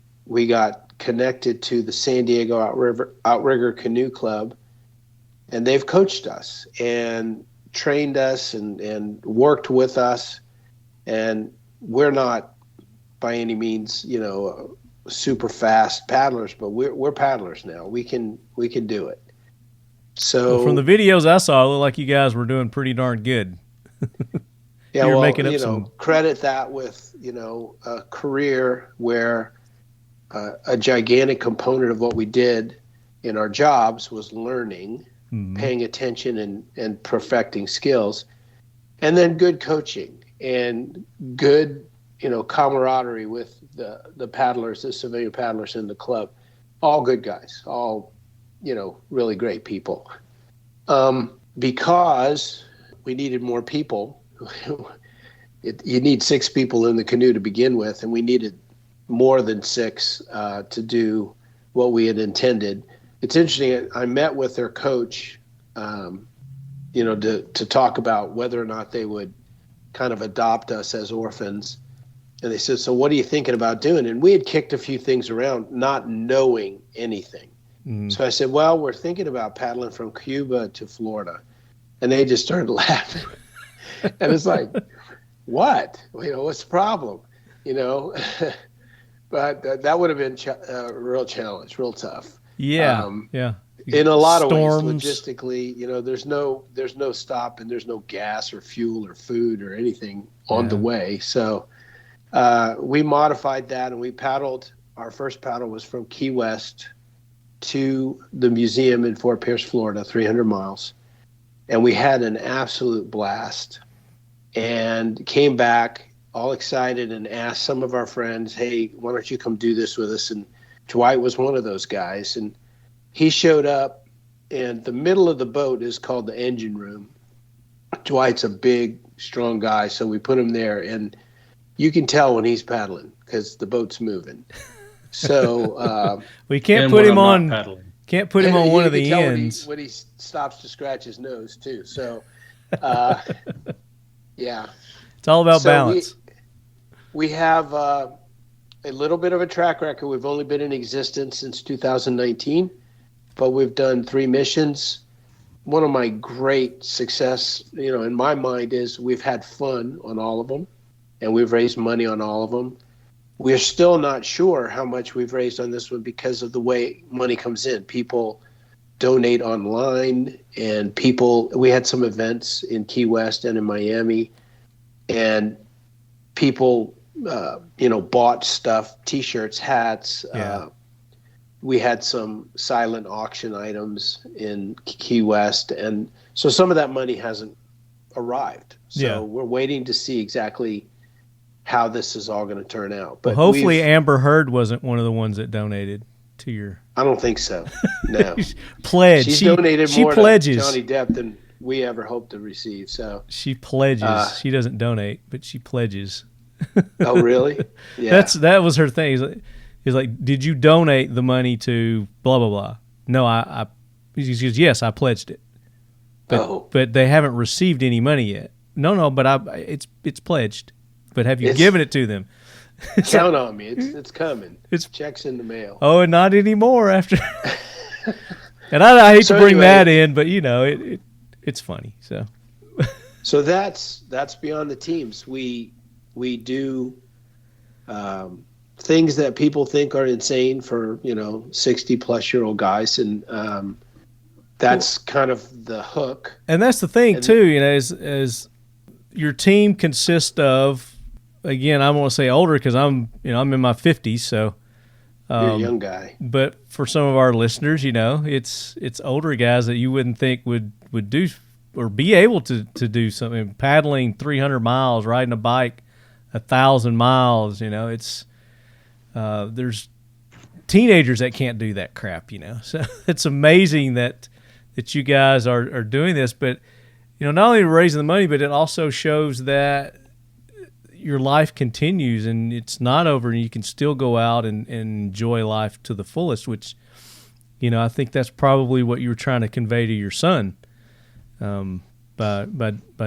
got connected to the San Diego Outrigger Canoe Club, and they've coached us and trained us and worked with us. And we're not by any means, super fast paddlers, but we're paddlers now. We can do it. So Well, from the videos I saw, it looked like you guys were doing pretty darn good. yeah, You're well, making up some... credit that with, a career where a gigantic component of what we did in our jobs was learning, paying attention and perfecting skills, and then good coaching and good, camaraderie with the paddlers, the civilian paddlers in the club. All good guys, all, really great people. Because we needed more people. You need 6 people in the canoe to begin with, and we needed more than 6 to do what we had intended. It's interesting. I met with their coach, to talk about whether or not they would kind of adopt us as orphans. And they said, so what are you thinking about doing? And we had kicked a few things around, not knowing anything. So I said, well, we're thinking about paddling from Cuba to Florida. And they just started laughing. And it's like, what? What's the problem? But that would have been a real challenge, real tough. Yeah, In a lot of ways, Storms. logistically, there's no stop and there's no gas or fuel or food or anything on the way. So we modified that and we paddled. Our first paddle was from Key West to the museum in Fort Pierce, Florida, 300 miles. And we had an absolute blast and came back all excited and asked some of our friends, hey, why don't you come do this with us? And Dwight was one of those guys. And he showed up, and the middle of the boat is called the engine room. Dwight's a big, strong guy, so we put him there. And you can tell when he's paddling because the boat's moving. So we can't put him on. Can't put him on one of the tell ends when he stops to scratch his nose too. So, yeah, it's all about balance. We have a little bit of a track record. We've only been in existence since 2019, but we've done 3 missions. One of my great success, in my mind, is we've had fun on all of them, and we've raised money on all of them. We're still not sure how much we've raised on this one because of the way money comes in. People donate online, and we had some events in Key West and in Miami, and people, bought stuff, T-shirts, hats. We had some silent auction items in Key West, and so some of that money hasn't arrived. So we're waiting to see exactly how this is all going to turn out. But hopefully Amber Heard wasn't one of the ones that donated to your... I don't think so. No. Pledge. She's donated more pledges. to Johnny Depp than we ever hoped to receive. So she pledges. She doesn't donate, but she pledges. Oh, really? Yeah. That was her thing. He's like, did you donate the money to blah, blah, blah? No, she goes, yes, I pledged it. But they haven't received any money yet. No, but it's pledged. But have you given it to them? Count on me. It's coming. It's checks in the mail. Oh, and not anymore after. And I hate to bring that in, but it's funny. So that's beyond the teams. We do things that people think are insane for 60-plus-year-old guys, and that's kind of the hook. And that's the thing too. Is your team consists of. Again, I want to say older because I'm in my 50s, so you're a young guy. But for some of our listeners, it's older guys that you wouldn't think would do or be able to do something. Paddling 300 miles, riding a bike 1,000 miles. There's teenagers that can't do that crap. So it's amazing that you guys are doing this. But not only raising the money, but it also shows that your life continues and it's not over, and you can still go out and enjoy life to the fullest, which, I think that's probably what you were trying to convey to your son by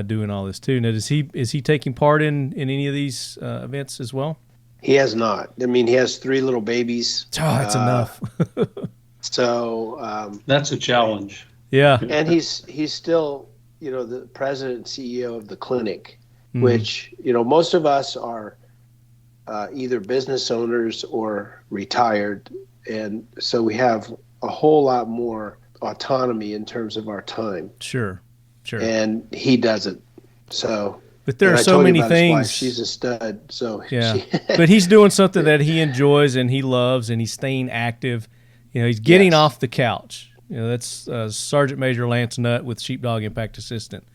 doing all this too. Now, is he taking part in any of these events as well? He has not. I mean, he has 3 little babies. Oh, that's enough. So that's a challenge. Yeah. And he's still, the president and CEO of the clinic. Which, most of us are either business owners or retired. And so we have a whole lot more autonomy in terms of our time. Sure. And he doesn't. So, but there are so many things. Wife, she's a stud. So yeah. But he's doing something that he enjoys and he loves, and he's staying active. He's getting off the couch. That's Sergeant Major Lance Nutt with Sheepdog Impact Assistant.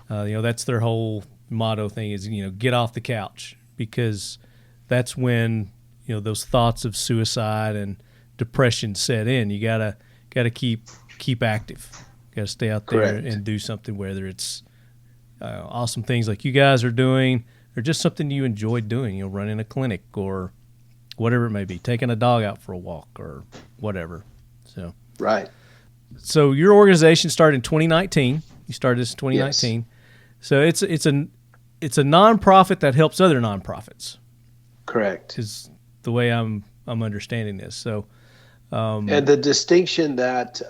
That's their whole motto thing is, get off the couch, because that's when, those thoughts of suicide and depression set in. You gotta keep active. You gotta stay out there and do something, whether it's awesome things like you guys are doing or just something you enjoy doing, running a clinic or whatever it may be, taking a dog out for a walk or whatever. So Right. So your organization started in 2019. You started this in 2019. Yes. So it's a nonprofit that helps other nonprofits. Correct. Is the way I'm understanding this. So and the distinction that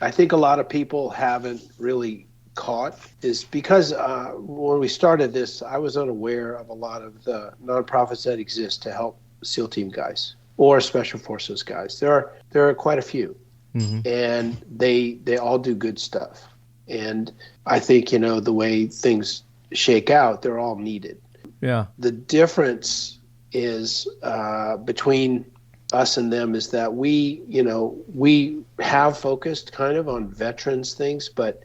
I think a lot of people haven't really caught is because when we started this, I was unaware of a lot of the nonprofits that exist to help SEAL team guys or Special Forces guys. There are quite a few, and they all do good stuff. And I think, the way things shake out, they're all needed. Yeah. The difference is between us and them is that we have focused kind of on veterans things, but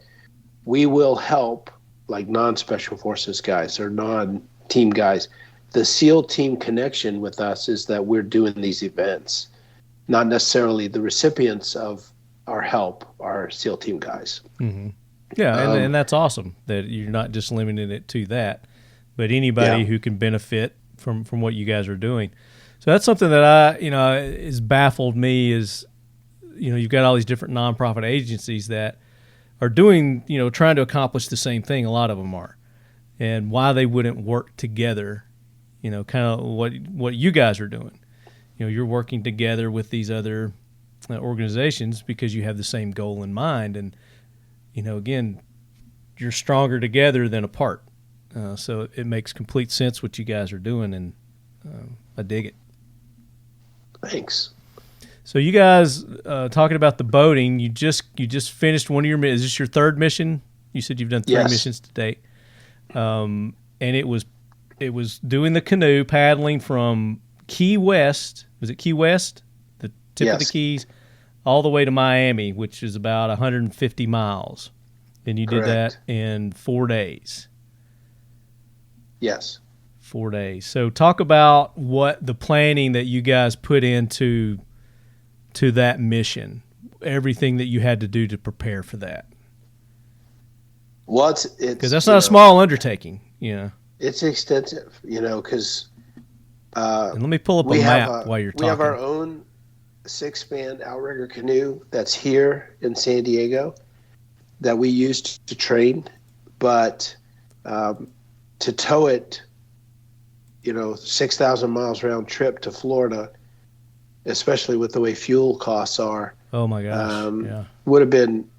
we will help like non-Special Forces guys or non-team guys. The SEAL team connection with us is that we're doing these events, not necessarily the recipients of our help are SEAL team guys. Mm-hmm. Yeah, and that's awesome that you're not just limiting it to that, but anybody who can benefit from what you guys are doing. So that's something that has baffled me is, you've got all these different nonprofit agencies that are doing, trying to accomplish the same thing. A lot of them are, and why they wouldn't work together, kind of what you guys are doing. You're working together with these other organizations because you have the same goal in mind. And, again, you're stronger together than apart. So it makes complete sense what you guys are doing, and I dig it. Thanks. So you guys talking about the boating, you just finished one of your missions. Is this your third mission? You said you've done 3 missions to date. And it was doing the canoe paddling from Key West. Was it Key West? The tip of the Keys, all the way to Miami, which is about 150 miles. And you did that in 4 days. Yes. 4 days. So talk about what the planning that you guys put into that mission, everything that you had to do to prepare for that. Well, it's because that's not a small undertaking. It's extensive. Because and let me pull up a map while you're talking. We have our own 6-span Outrigger canoe that's here in San Diego that we used to train, but to tow it, 6,000 miles round trip to Florida, especially with the way fuel costs are. Oh my gosh! Would have been,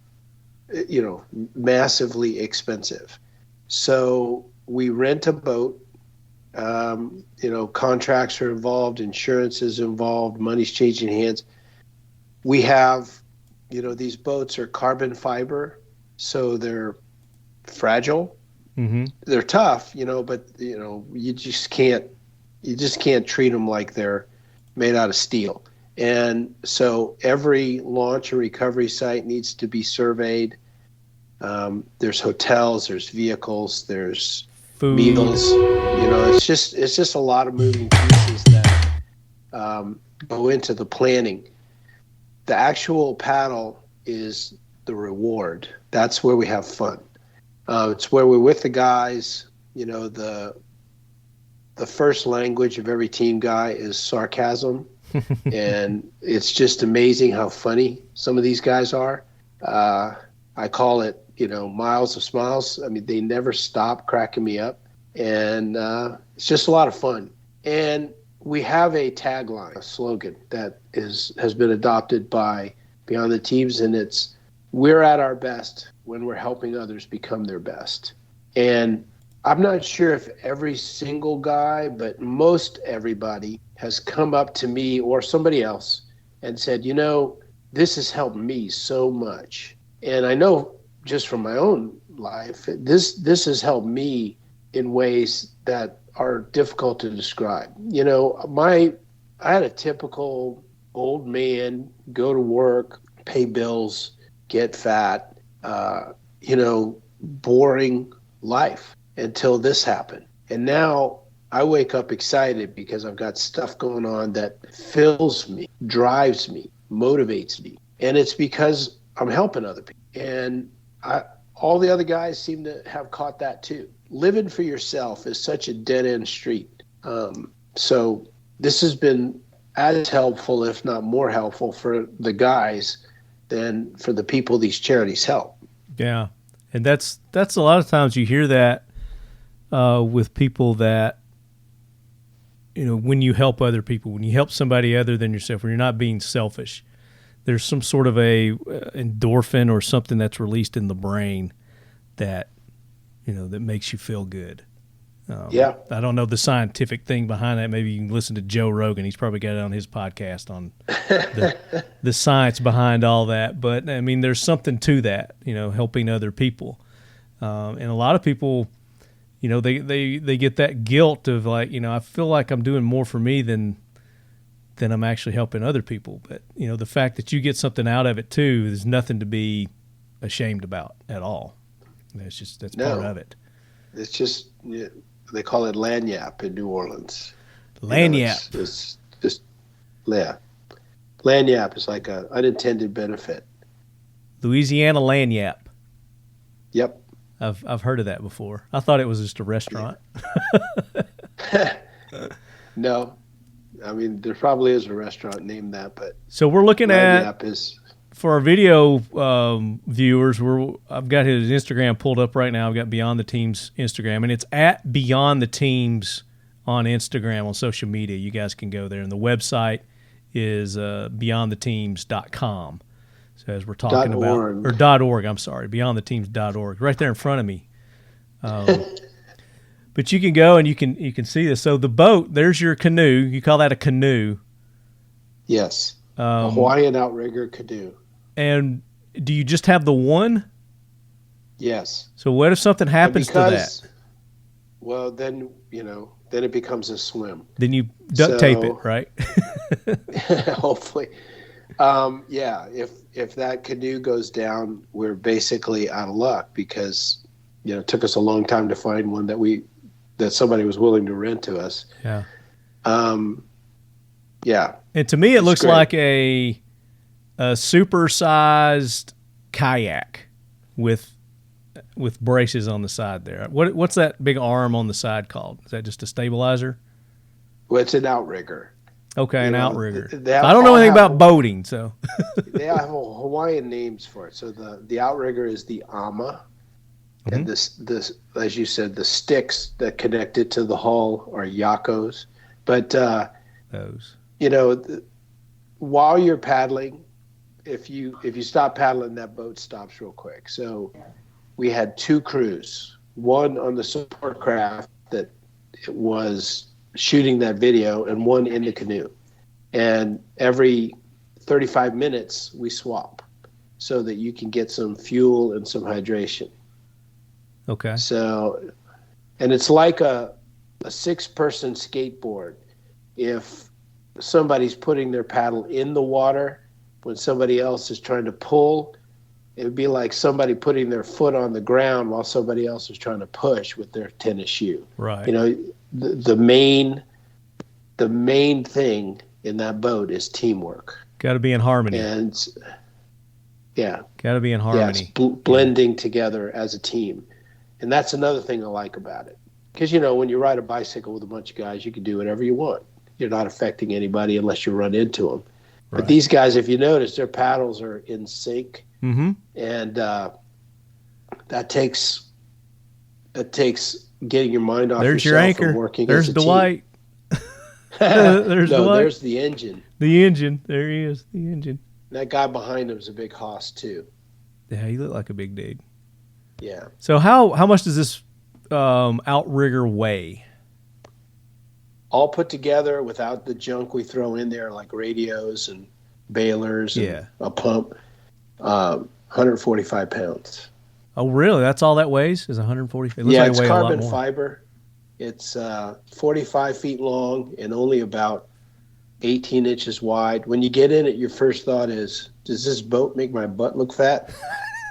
massively expensive. So we rent a boat. Contracts are involved, insurance is involved, money's changing hands. We have, these boats are carbon fiber, so they're fragile. Mm-hmm. They're tough, but you just can't treat them like they're made out of steel. And so every launch and recovery site needs to be surveyed. There's hotels, there's vehicles, there's food, meals. It's just a lot of moving pieces that go into the planning. The actual paddle is the reward. That's where we have fun. It's where we're with the guys. The first language of every team guy is sarcasm. And it's just amazing how funny some of these guys are. I call it, miles of smiles. I mean, they never stop cracking me up. And it's just a lot of fun. And we have a tagline, a slogan that has been adopted by Beyond the Teams, and it's, we're at our best when we're helping others become their best. And I'm not sure if every single guy, but most everybody has come up to me or somebody else and said, this has helped me so much. And I know just from my own life, this has helped me in ways that are difficult to describe. I had a typical old man, go to work, pay bills, get fat, boring life until this happened. And now I wake up excited because I've got stuff going on that fills me, drives me, motivates me. And it's because I'm helping other people. And all the other guys seem to have caught that too. Living for yourself is such a dead-end street. So this has been as helpful, if not more helpful, for the guys than for the people these charities help. Yeah, and that's a lot of times you hear that with people that, when you help other people, when you help somebody other than yourself, when you're not being selfish, there's some sort of a endorphin or something that's released in the brain that that makes you feel good. Yeah. I don't know the scientific thing behind that. Maybe you can listen to Joe Rogan. He's probably got it on his podcast on the science behind all that. But, I mean, there's something to that, helping other people. And a lot of people, they get that guilt of like, I feel like I'm doing more for me than I'm actually helping other people. But, the fact that you get something out of it too, there's nothing to be ashamed about at all. That's part of it. It's just, they call it lagniappe in New Orleans. Lagniappe. It's just, yeah. Lagniappe is like an unintended benefit. Louisiana lagniappe. Yep. I've heard of that before. I thought it was just a restaurant. No. I mean, there probably is a restaurant named that, but so we're looking at is, for our video viewers. I've got his Instagram pulled up right now. I've got Beyond the Teams Instagram, and it's at Beyond the Teams on Instagram on social media. You guys can go there, and the website is beyondtheteams.com. So as we're talking about .org. I'm sorry, beyondtheteams.org, right there in front of me. But you can go and you can see this. So the boat, there's your canoe. You call that a canoe? Yes, a Hawaiian outrigger canoe. And do you just have the one? Yes. So what if something happens to that? Well, then then it becomes a swim. Then you duct tape it, right? Hopefully. Yeah, if that canoe goes down, we're basically out of luck because it took us a long time to find one that somebody was willing to rent to us. Yeah. Yeah. And to me, it looks like a super-sized kayak with braces on the side there. What's that big arm on the side called? Is that just a stabilizer? Well, it's an outrigger. Okay, an outrigger. I don't know anything about boating, so. They have Hawaiian names for it. So the outrigger is the ama, and this as you said, the sticks that connect it to the hull are yakos. But those. While you're paddling, if you stop paddling, that boat stops real quick. So we had two crews, one on the support craft that was shooting that video and one in the canoe. And every 35 minutes we swap so that you can get some fuel and some hydration. Okay. So, and it's like a 6-person skateboard. If somebody's putting their paddle in the water when somebody else is trying to pull, it would be like somebody putting their foot on the ground while somebody else is trying to push with their tennis shoe. Right. The main thing in that boat is teamwork. Got to be in harmony. And yeah. Got to be in harmony. Yes, blending together as a team. And that's another thing I like about it. Because, when you ride a bicycle with a bunch of guys, you can do whatever you want. You're not affecting anybody unless you run into them. Right. But these guys, if you notice, their paddles are in sync. Mm-hmm. And that takes getting your mind off There's yourself your anchor. And working There's as a Dwight. team. There's Dwight. There's the engine. The engine. There he is, the engine. That guy behind him is a big hoss, too. Yeah, he looked like a big dude. Yeah. So how much does this outrigger weigh? All put together without the junk we throw in there, like radios and bailers and a pump, 145 pounds. Oh, really? That's all that weighs is 145? Yeah, it's carbon fiber. It's 45 feet long and only about 18 inches wide. When you get in it, your first thought is, does this boat make my butt look fat?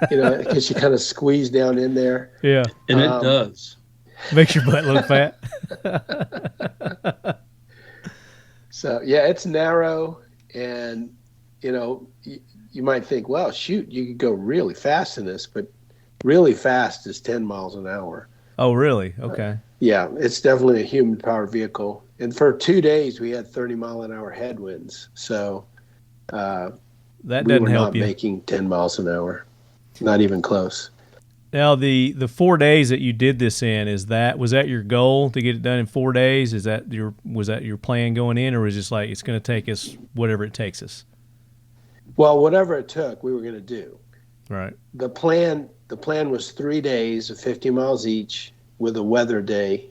Because you kind of squeeze down in there. Yeah. And it does. Makes your butt look fat. So, yeah, it's narrow. And, you might think, well, shoot, you could go really fast in this. But really fast is 10 miles an hour. Oh, really? Okay. Yeah, it's definitely a human-powered vehicle. And for 2 days, we had 30-mile-an-hour headwinds. So That we doesn't were help not you. making 10 miles an hour. Not even close. Now, the 4 days that you did this in, was that your goal to get it done in 4 days? Was that your plan going in, or was it just like it's going to take us whatever it takes us? Well, whatever it took, we were going to do. Right. The plan was 3 days of 50 miles each with a weather day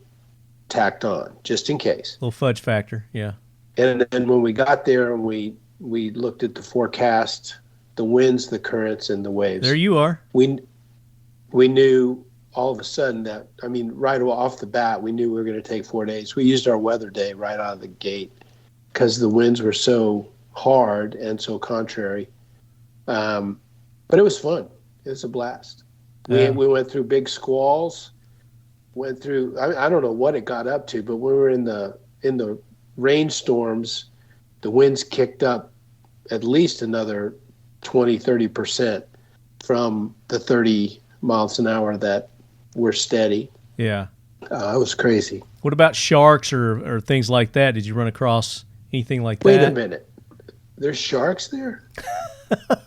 tacked on, just in case. Little fudge factor, yeah. And then when we got there and we looked at the forecast, the winds, the currents, and the waves. There you are. We knew all of a sudden that, I mean, right off the bat, we knew we were going to take 4 days. We used our weather day right out of the gate because the winds were so hard and so contrary. But it was fun. It was a blast. We went through big squalls, went through, I don't know what it got up to, but we were in the rainstorms. The winds kicked up at least another 20-30% from the 30 miles an hour that were steady. Yeah. It was crazy. What about sharks or things like that? Did you run across anything like that? Wait a minute. There's sharks there?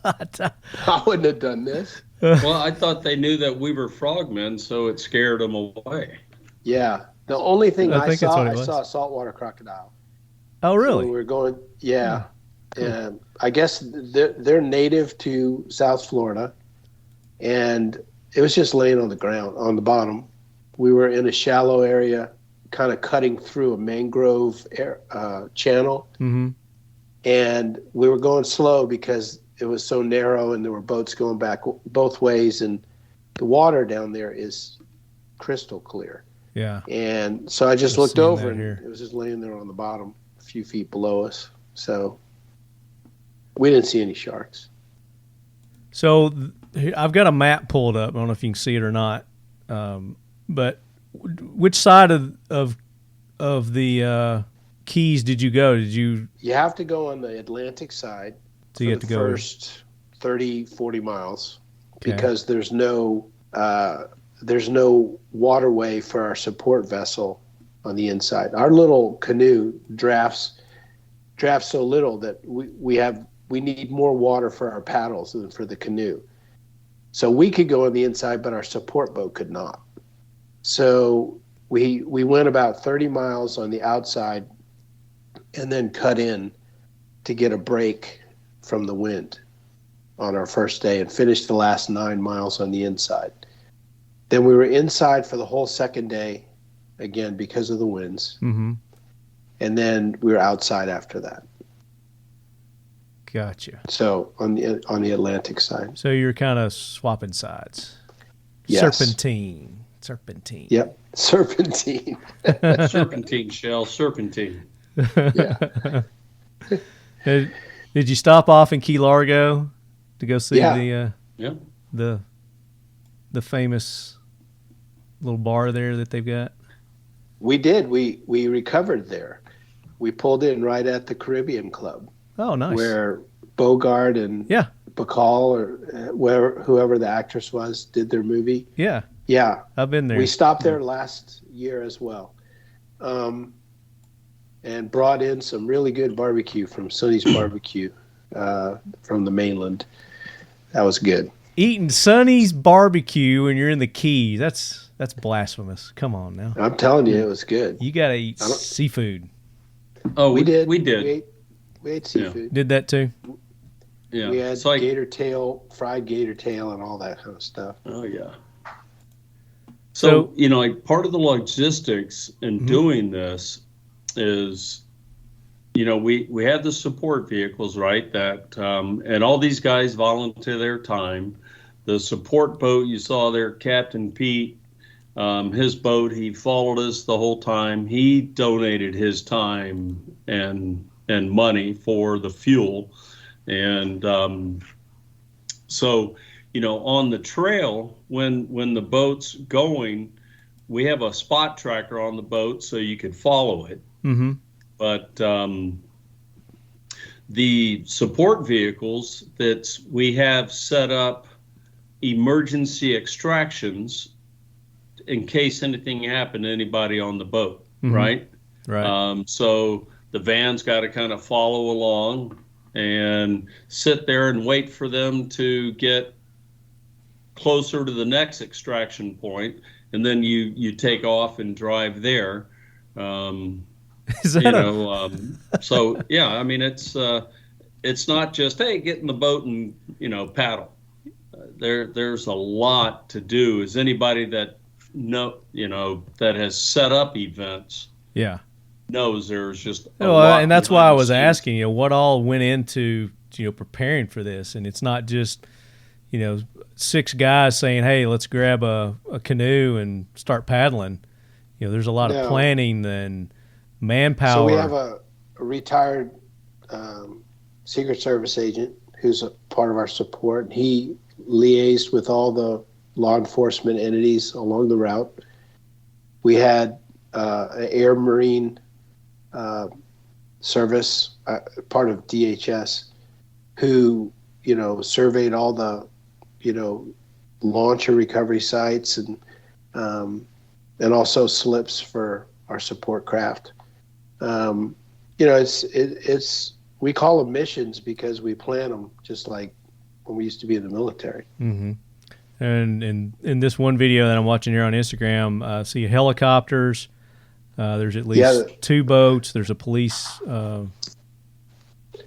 I wouldn't have done this. Well, I thought they knew that we were frogmen, so it scared them away. Yeah. The only thing I think that's saw, what it I was. saw a saltwater crocodile. Oh, really? So we were going, yeah. And I guess they're native to South Florida, and it was just laying on the ground, on the bottom. We were in a shallow area, kind of cutting through a mangrove channel, and we were going slow because it was so narrow, and there were boats going back both ways, and the water down there is crystal clear. Yeah. And so I just looked seeing over, that and here. it was just laying there on the bottom, a few feet below us. So we didn't see any sharks. So I've got a map pulled up. I don't know if you can see it or not. But which side of the Keys did you go? You have to go on the Atlantic side So you for have the to go first 30, 40 miles Okay. because there's no waterway for our support vessel on the inside. Our little canoe drafts so little that we need more water for our paddles than for the canoe. So we could go on the inside, but our support boat could not. So we went about 30 miles on the outside and then cut in to get a break from the wind on our first day and finished the last 9 miles on the inside. Then we were inside for the whole second day, again, because of the winds. Mm-hmm. And then we were outside after that. Gotcha. So on the Atlantic side. So you're kind of swapping sides. Yes. Serpentine. Yep. Serpentine. Serpentine, Shell, serpentine. Yeah. Did you stop off in Key Largo to go see Yeah. the famous little bar there that they've got? We did. We recovered there. We pulled in right at the Caribbean Club. Oh, nice. Where Bogart and Bacall or whoever the actress was did their movie. Yeah. Yeah. I've been there. We stopped there last year as well. And brought in some really good barbecue from Sonny's Barbecue from the mainland. That was good. Eating Sonny's barbecue when you're in the Keys. That's blasphemous. Come on now. I'm telling you, it was good. You got to eat seafood. Oh, we did. We did. We ate seafood. Did that too? Yeah. We had gator tail, fried gator tail, and all that kind of stuff. Oh, yeah. So like part of the logistics in doing this is, we have the support vehicles, right? That and all these guys volunteer their time. The support boat you saw there, Captain Pete, his boat, he followed us the whole time. He donated his time and money for the fuel. And so, on the trail, when the boat's going, we have a spot tracker on the boat so you could follow it. Mm-hmm. But the support vehicles that we have set up emergency extractions in case anything happened to anybody on the boat, right? Right. So the van's got to kind of follow along and sit there and wait for them to get closer to the next extraction point, and then you take off and drive there. Is that So yeah, I mean it's not just, hey, get in the boat and paddle. There's a lot to do. As anybody that that has set up events yeah. knows, there's just a Well, lot and that's why behind I the was scenes. asking you what all went into preparing for this, and it's not just 6 guys saying, "Hey, let's grab a canoe and start paddling." There's a lot of No. planning and manpower. So we have a retired Secret Service agent who's a part of our support. And he liaised with all the law enforcement entities along the route. We had an Air Marine service, part of DHS, who surveyed all the launch and recovery sites and also slips for our support craft. It's we call them missions because we plan them just like when we used to be in the military. Mm-hmm. And in this one video that I'm watching here on Instagram, I see helicopters. There's at least 2 boats. There's a police. That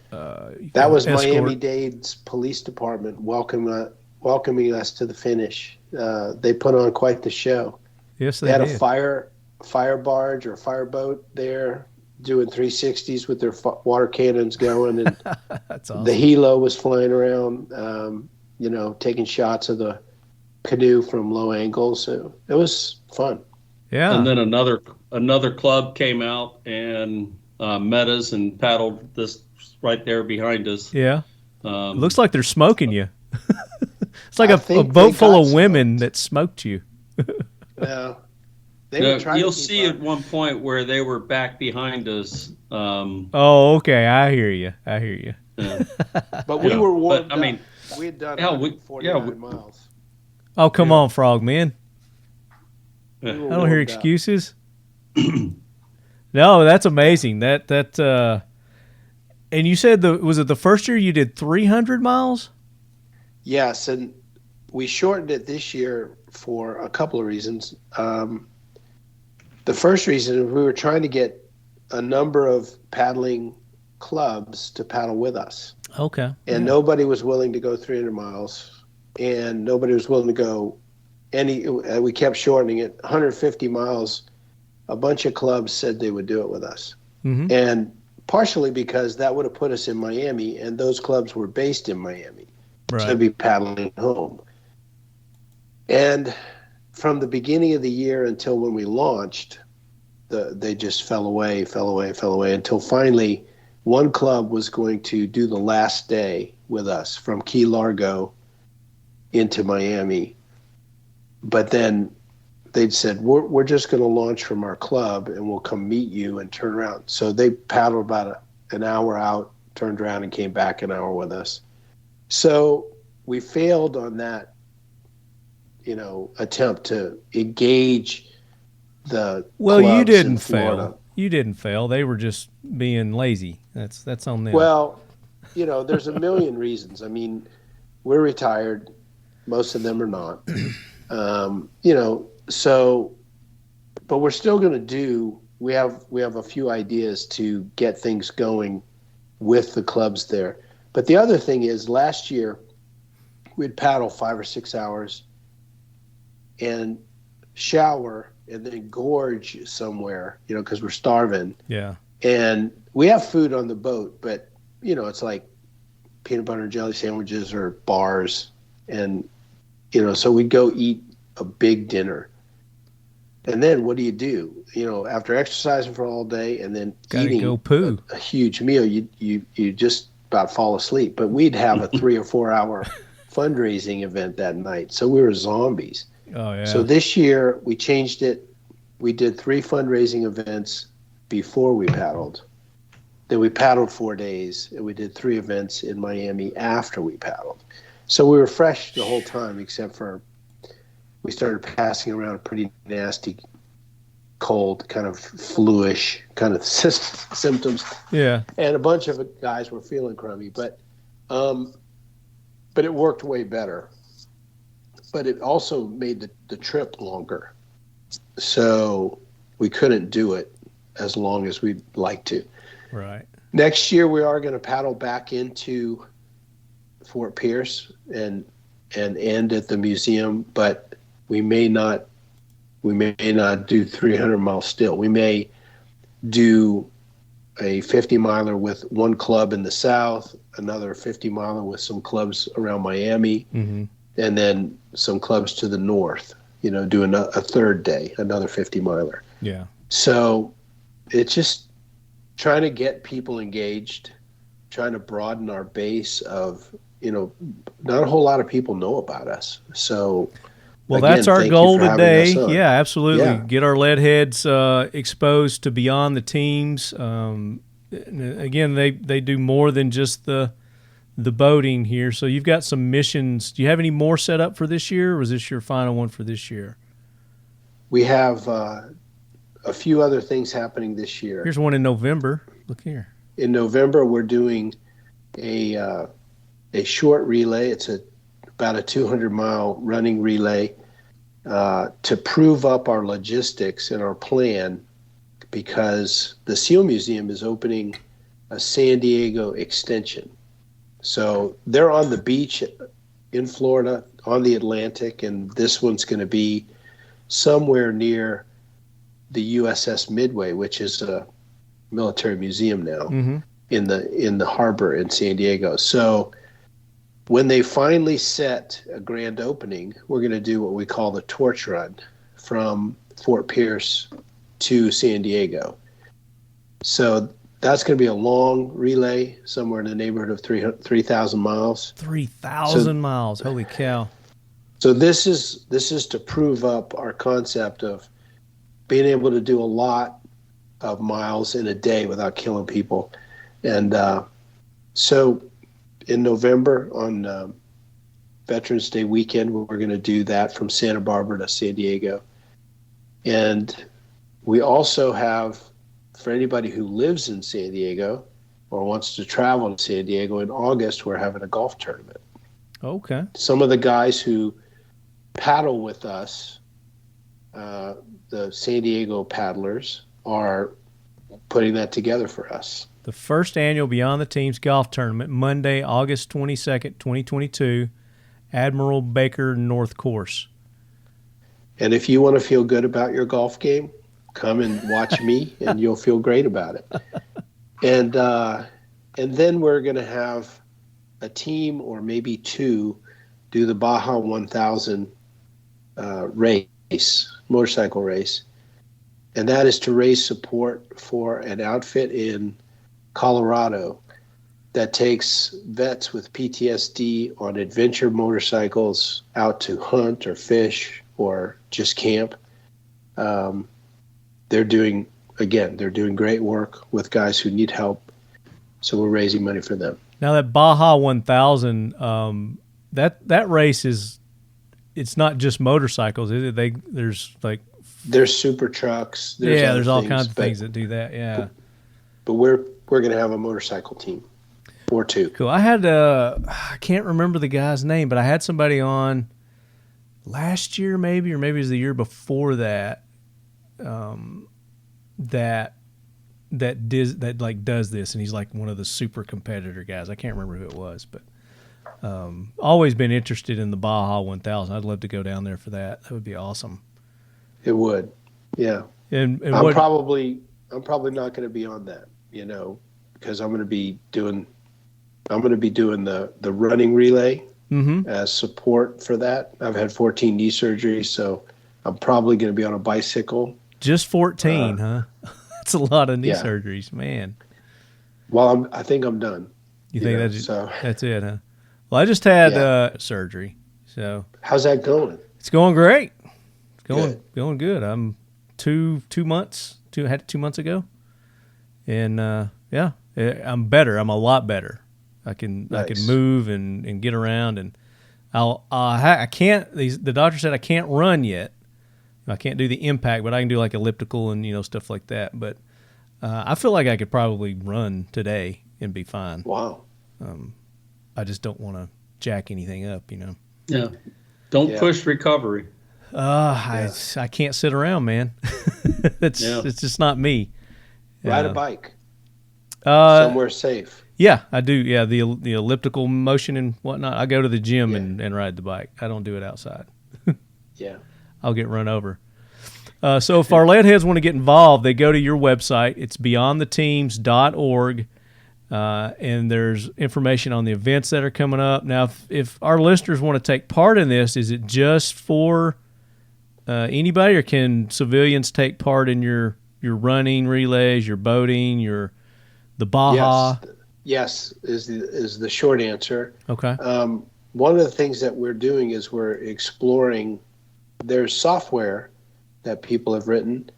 was escort. Miami-Dade's police department welcoming us to the finish. They put on quite the show. Yes, They had did. a fire barge or fireboat there doing 360s with their water cannons going, and That's awesome. the helo was flying around, taking shots of the canoe from low angles. So it was fun. Yeah. And then another club came out and met us and paddled this right there behind us. Yeah. It looks like they're smoking you. It's like I a think boat they full got of women that smoked you. No, they were trying You'll to keep see up. at one point where they were back behind us. Oh, okay. I hear you. Yeah. But we were warmed But, I mean, up. We had done yeah, 149 miles. Oh, come on, Frogman. We Yeah. were I don't hear warmed up. excuses. No, that's amazing. And you said was it the first year you did 300 miles? Yes, and we shortened it this year for a couple of reasons. The first reason is we were trying to get a number of paddling clubs to paddle with us. Okay. And nobody was willing to go 300 miles, and nobody was willing to go we kept shortening it. 150 miles, a bunch of clubs said they would do it with us. Mm-hmm. And partially because that would have put us in Miami, and those clubs were based in Miami. Right. So they'd be paddling home. And from the beginning of the year until when we launched, they just fell away until finally one club was going to do the last day with us from Key Largo into Miami. But then they'd said, we're just going to launch from our club and we'll come meet you and turn around. So they paddled about an hour out, turned around and came back an hour with us. So we failed on that, attempt to engage the Well, you clubs didn't in Florida. fail. You didn't fail. They were just being lazy. That's on them. Well, there's a million reasons. I mean, we're retired. Most of them are not. But we're still going to do. We have a few ideas to get things going with the clubs there. But the other thing is, last year we'd paddle 5 or 6 hours and shower and then gorge somewhere, because we're starving. Yeah. And we have food on the boat, but it's like peanut butter and jelly sandwiches or bars, and so we'd go eat a big dinner. And then what do? After exercising for all day and then Gotta eating go poo. a huge meal, you just about fall asleep. But we'd have a 3 or 4 hour fundraising event that night, so we were zombies. Oh yeah. So this year we changed it. We did 3 fundraising events before we paddled. Then we paddled 4 days, and we did 3 events in Miami after we paddled. So we were fresh the whole time, except for we started passing around a pretty nasty cold, kind of fluish kind of symptoms. Yeah. And a bunch of guys were feeling crummy, but it worked way better. But it also made the trip longer. So we couldn't do it as long as we'd like to. Right. Next year, we are going to paddle back into Fort Pierce and end at the museum, but we may not do 300 miles still. We may do a 50 miler with one club in the south, another 50 miler with some clubs around Miami, Mm-hmm. and then some clubs to the north, doing a third day, another 50 miler. Yeah. So it's just trying to get people engaged, trying to broaden our base of, not a whole lot of people know about us. So, well, again, that's our thank goal you for having today. us on. Yeah, absolutely. Yeah. Get our lead heads exposed to beyond the teams. Again, they do more than just the boating here. So you've got some missions. Do you have any more set up for this year, or was this your final one for this year? We have a few other things happening this year. Here's one in November. Look here. In November, we're doing a short relay. It's about a 200-mile running relay to prove up our logistics and our plan, because the SEAL Museum is opening a San Diego extension. So they're on the beach in Florida on the Atlantic, and this one's going to be somewhere near the USS Midway, which is a military museum now, Mm-hmm. in the harbor in San Diego. So when they finally set a grand opening, we're going to do what we call the torch run from Fort Pierce to San Diego. So that's going to be a long relay, somewhere in the neighborhood of 3,000 miles. 3,000 miles. Holy cow. So this is to prove up our concept of being able to do a lot of miles in a day without killing people. And so in November on Veterans Day weekend, we're going to do that from Santa Barbara to San Diego. And we also have, for anybody who lives in San Diego or wants to travel to San Diego, in August, we're having a golf tournament. Okay. Some of the guys who paddle with us, the San Diego paddlers, are putting that together for us. The first annual Beyond the Teams golf tournament, Monday, August 22nd, 2022, Admiral Baker North Course. And if you want to feel good about your golf game, come and watch me, and you'll feel great about it. And then we're going to have a team or maybe two do the Baja 1000 motorcycle race. And that is to raise support for an outfit in Colorado that takes vets with PTSD on adventure motorcycles out to hunt or fish or just camp. They're doing great work with guys who need help. So we're raising money for them. Now that Baja 1000, that race it's not just motorcycles, is it? There's super trucks. There's all kinds of things that do that. Yeah. But we're going to have a motorcycle team or two. Cool. I had I can't remember the guy's name, but I had somebody on last year maybe, or maybe it was the year before that, that does this, and he's like one of the super competitor guys. I can't remember who it was, but always been interested in the Baja 1000. I'd love to go down there for that. That would be awesome. It would. Yeah. And I'm probably not going to be on that, because I'm going to be doing the running relay as support for that. I've had 14 knee surgeries, so I'm probably going to be on a bicycle. Just 14, huh? That's a lot of knee surgeries, man. Well, I think I'm done. You think that's it, huh? Well, I just had surgery, so. How's that going? It's going great. It's going good. I'm two months ago, and I'm better. I'm a lot better. I can move and get around, and I can't. The doctor said I can't run yet, I can't do the impact, but I can do like elliptical and, stuff like that. But I feel like I could probably run today and be fine. Wow. I just don't want to jack anything up, Yeah. Don't push recovery. I can't sit around, man. It's just not me. Ride a bike. Somewhere safe. Yeah, I do. Yeah, the elliptical motion and whatnot. I go to the gym and ride the bike. I don't do it outside. Yeah. I'll get run over. So if our lead heads want to get involved, they go to your website. It's beyondtheteams.org. And there's information on the events that are coming up. Now, if our listeners want to take part in this, is it just for anybody, or can civilians take part in your running relays, your boating, the Baja? Yes, is the short answer. Okay. One of the things that we're doing is we're exploring. There's software that people have written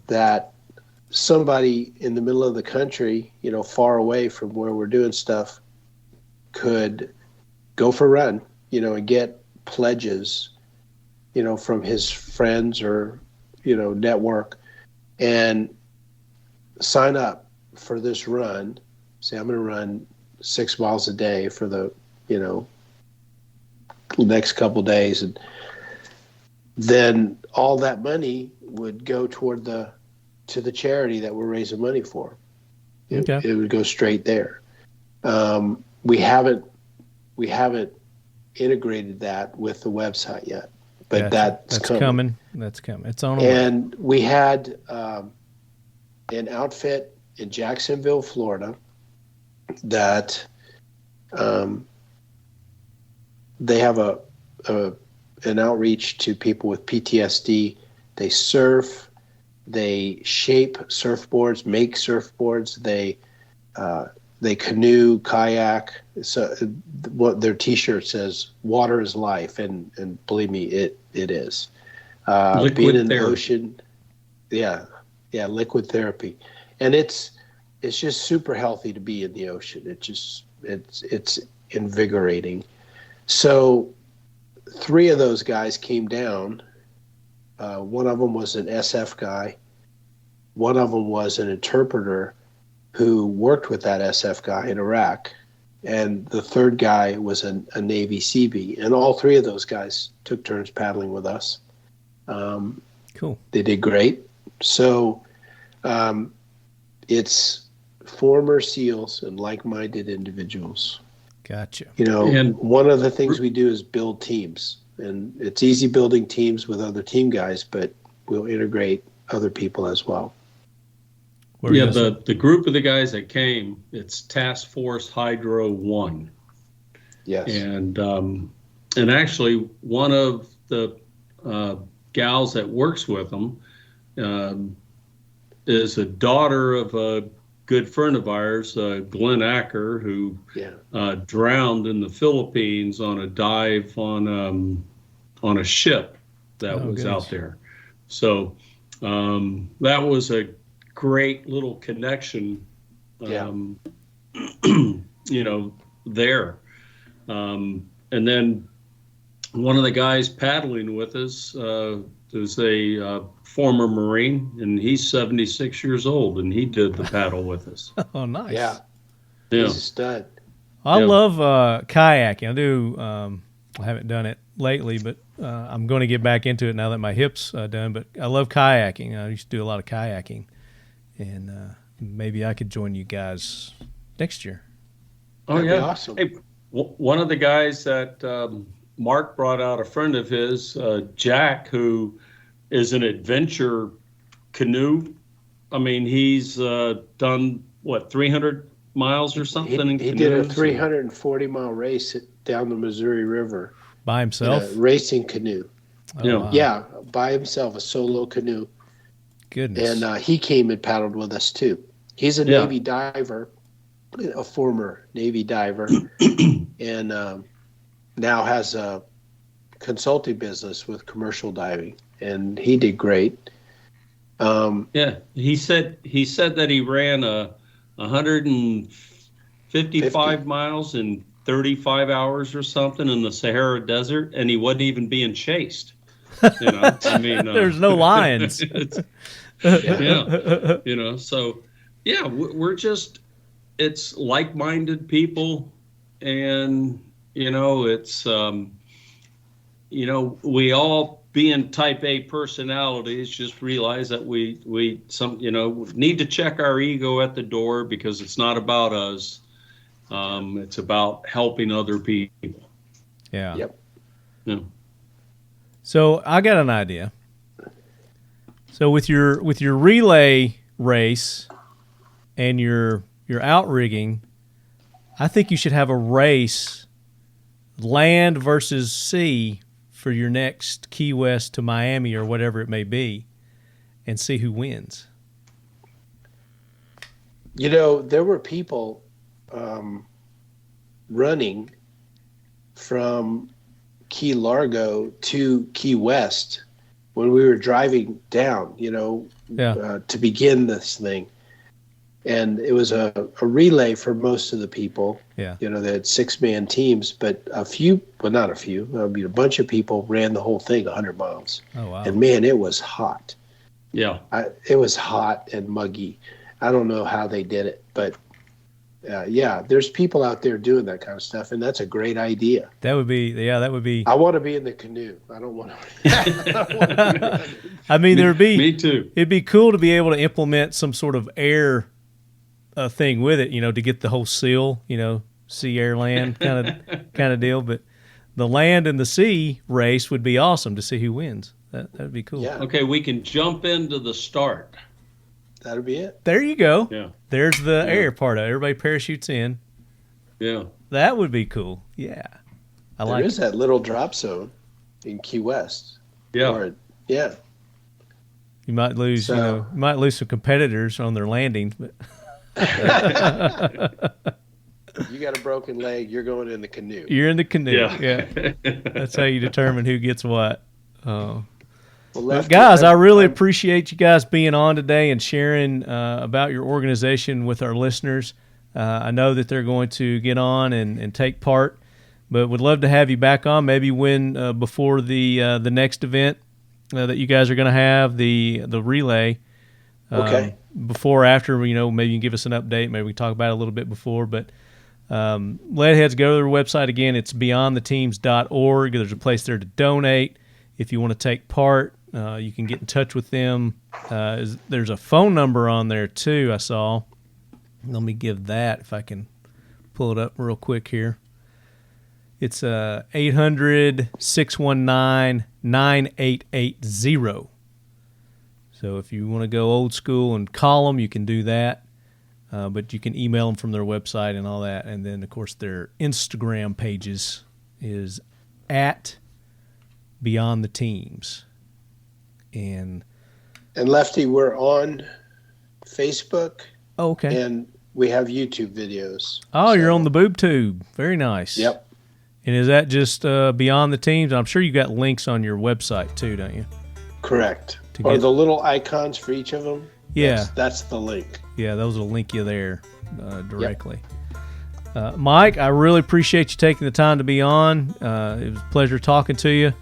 that somebody in the middle of the country, far away from where we're doing stuff, could go for a run, and get pledges, from his friends or, network, and sign up for this run. Say, I'm going to run 6 miles a day for the, next couple days. And then all that money would go toward to the charity that we're raising money for. Okay. It would go straight there. We haven't integrated that with the website yet, but that's coming. That's coming. It's on the way. And we had an outfit in Jacksonville, Florida, that they have an outreach to people with PTSD. They surf, they shape surfboards, make surfboards, they canoe, kayak. So what their T-shirt says, "Water is life," and believe me, it is. Being in the ocean, liquid therapy, and it's just super healthy to be in the ocean. It's invigorating. So 3 of those guys came down. One of them was an SF guy. One of them was an interpreter who worked with that SF guy in Iraq. And the third guy was a Navy Seabee. And all 3 of those guys took turns paddling with us. Cool. They did great. So it's former SEALs and like-minded individuals. Gotcha. And one of the things we do is build teams. And it's easy building teams with other team guys, but we'll integrate other people as well. The group of the guys that came, it's Task Force Hydro 1. Yes. And actually, one of the gals that works with them is a daughter of a good friend of ours, Glenn Acker, who drowned in the Philippines on a dive on a ship that was out there. So that was a great little connection, there. And then one of the guys paddling with us is a former Marine, and he's 76 years old, and he did the paddle with us. Oh, nice. Yeah. He's a stud. I love kayaking. I do. I haven't done it lately, but I'm going to get back into it now that my hip's done. But I love kayaking. I used to do a lot of kayaking, and maybe I could join you guys next year. Oh, That'd yeah. be awesome. Hey, one of the guys that Mark brought out, a friend of his, Jack, who is an adventure canoe. I mean, he's done, 300 miles or something? He did a 340-mile race down the Missouri River. By himself? Racing canoe. Oh, wow. Yeah, by himself, a solo canoe. Goodness. And he came and paddled with us, too. He's a Navy diver, a former Navy diver, and now has a consulting business with commercial diving, and he did great. He said that he ran 155 miles in 35 hours or something in the Sahara Desert, and he wasn't even being chased. I mean, there's no lions. Yeah. So yeah, we're just, it's like-minded people, and it's we all, being type A personalities, just realize that we need to check our ego at the door, because it's not about us. It's about helping other people. Yeah. Yep. Yeah. So I got an idea. So with your relay race and your outrigging, I think you should have a race, land versus sea, for your next Key West to Miami or whatever it may be, and see who wins. There were people running from Key Largo to Key West when we were driving down, to begin this thing. And it was a relay for most of the people. Yeah. They had 6-man teams, but not a few, a bunch of people ran the whole thing 100 miles. Oh, wow. And man, it was hot. Yeah. It was hot and muggy. I don't know how they did it, but there's people out there doing that kind of stuff, and that's a great idea. That would be. I want to be in the canoe. I don't want to. I mean, Me too. It'd be cool to be able to implement some sort of air thing with it, to get the whole seal, sea, air, land kind of deal. But the land and the sea race would be awesome to see who wins. That'd be cool. Yeah. Okay, we can jump into the start. That'll be it. There you go. Yeah. There's the air part of it. Everybody parachutes in. Yeah. That would be cool. Yeah. There is that little drop zone in Key West. Yeah. Yeah. You might lose, some competitors on their landings, but You got a broken leg, you're going in the canoe. You're in the canoe. Yeah. That's how you determine who gets what. Well, Lefty, guys, I really appreciate you guys being on today and sharing about your organization with our listeners. I know that they're going to get on and take part, but would love to have you back on, maybe when before the next event that you guys are going to have, the relay. Okay. Before or after, maybe you can give us an update. Maybe we can talk about it a little bit before. But Leadheads, go to their website again. It's beyondtheteams.org. There's a place there to donate. If you want to take part, you can get in touch with them. There's a phone number on there, too, I saw. Let me give that, if I can pull it up real quick here. It's 800-619-9880. So if you want to go old school and call them, you can do that. But you can email them from their website and all that. And then, of course, their Instagram pages is at Beyond the Teams. And Lefty, we're on Facebook. Oh, okay. And we have YouTube videos. Oh, you're on the boob tube. Very nice. Yep. And is that just Beyond the Teams? I'm sure you got links on your website too, don't you? Correct. Or the little icons for each of them. Yeah. That's the link. Yeah, those will link you there directly. Yep. Mike, I really appreciate you taking the time to be on. It was a pleasure talking to you.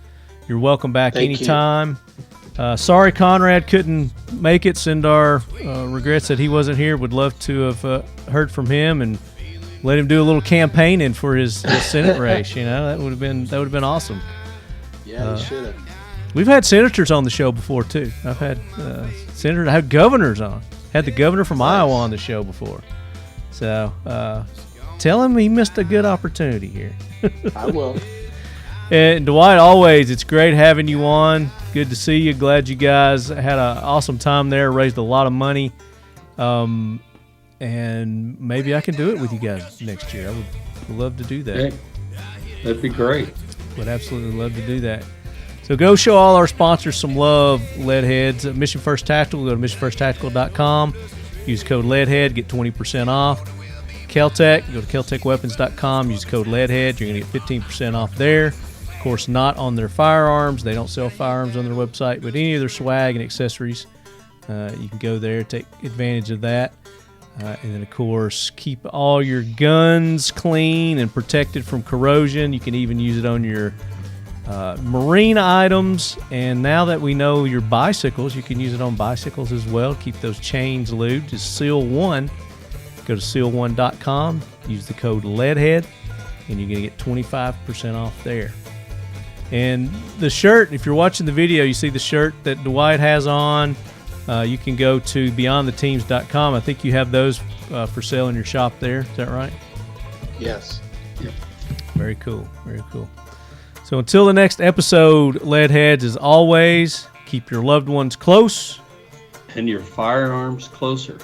You're welcome back anytime. Sorry Conrad couldn't make it. Send our regrets that he wasn't here. Would love to have heard from him and let him do a little campaigning for his Senate race. That would have been awesome. Yeah, he should have. We've had senators on the show before too. I've had senators. I had governors on. Had the governor from Iowa on the show before. So tell him he missed a good opportunity here. I will. And Dwight, always, it's great having you on. Good to see you. Glad you guys had an awesome time there. Raised a lot of money. And maybe I can do it with you guys next year. I would love to do that. Hey, that'd be great. Would absolutely love to do that. So go show all our sponsors some love, Leadheads. Mission First Tactical, go to missionfirsttactical.com. Use code Leadhead, get 20% off. Keltec, go to keltecweapons.com. Use code Leadhead. You're going to get 15% off there. Of course, not on their firearms. They don't sell firearms on their website, but any of their swag and accessories, you can go there, take advantage of that. And then, of course, keep all your guns clean and protected from corrosion. You can even use it on your marine items, and now that we know your bicycles, you can use it on bicycles as well. Keep those chains lubed. It's Seal1. Go to seal1.com, use the code LEADHEAD, and you're going to get 25% off there. And the shirt, if you're watching the video, you see the shirt that Dwight has on. You can go to beyondtheteams.com. I think you have those for sale in your shop there. Is that right? Yes. Yep. Very cool. Very cool. So until the next episode, Leadheads, as always, keep your loved ones close. And your firearms closer.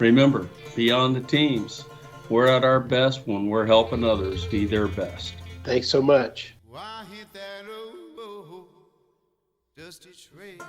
Remember, beyond the teams, we're at our best when we're helping others be their best. Thanks so much. Why hit that old dusty trail?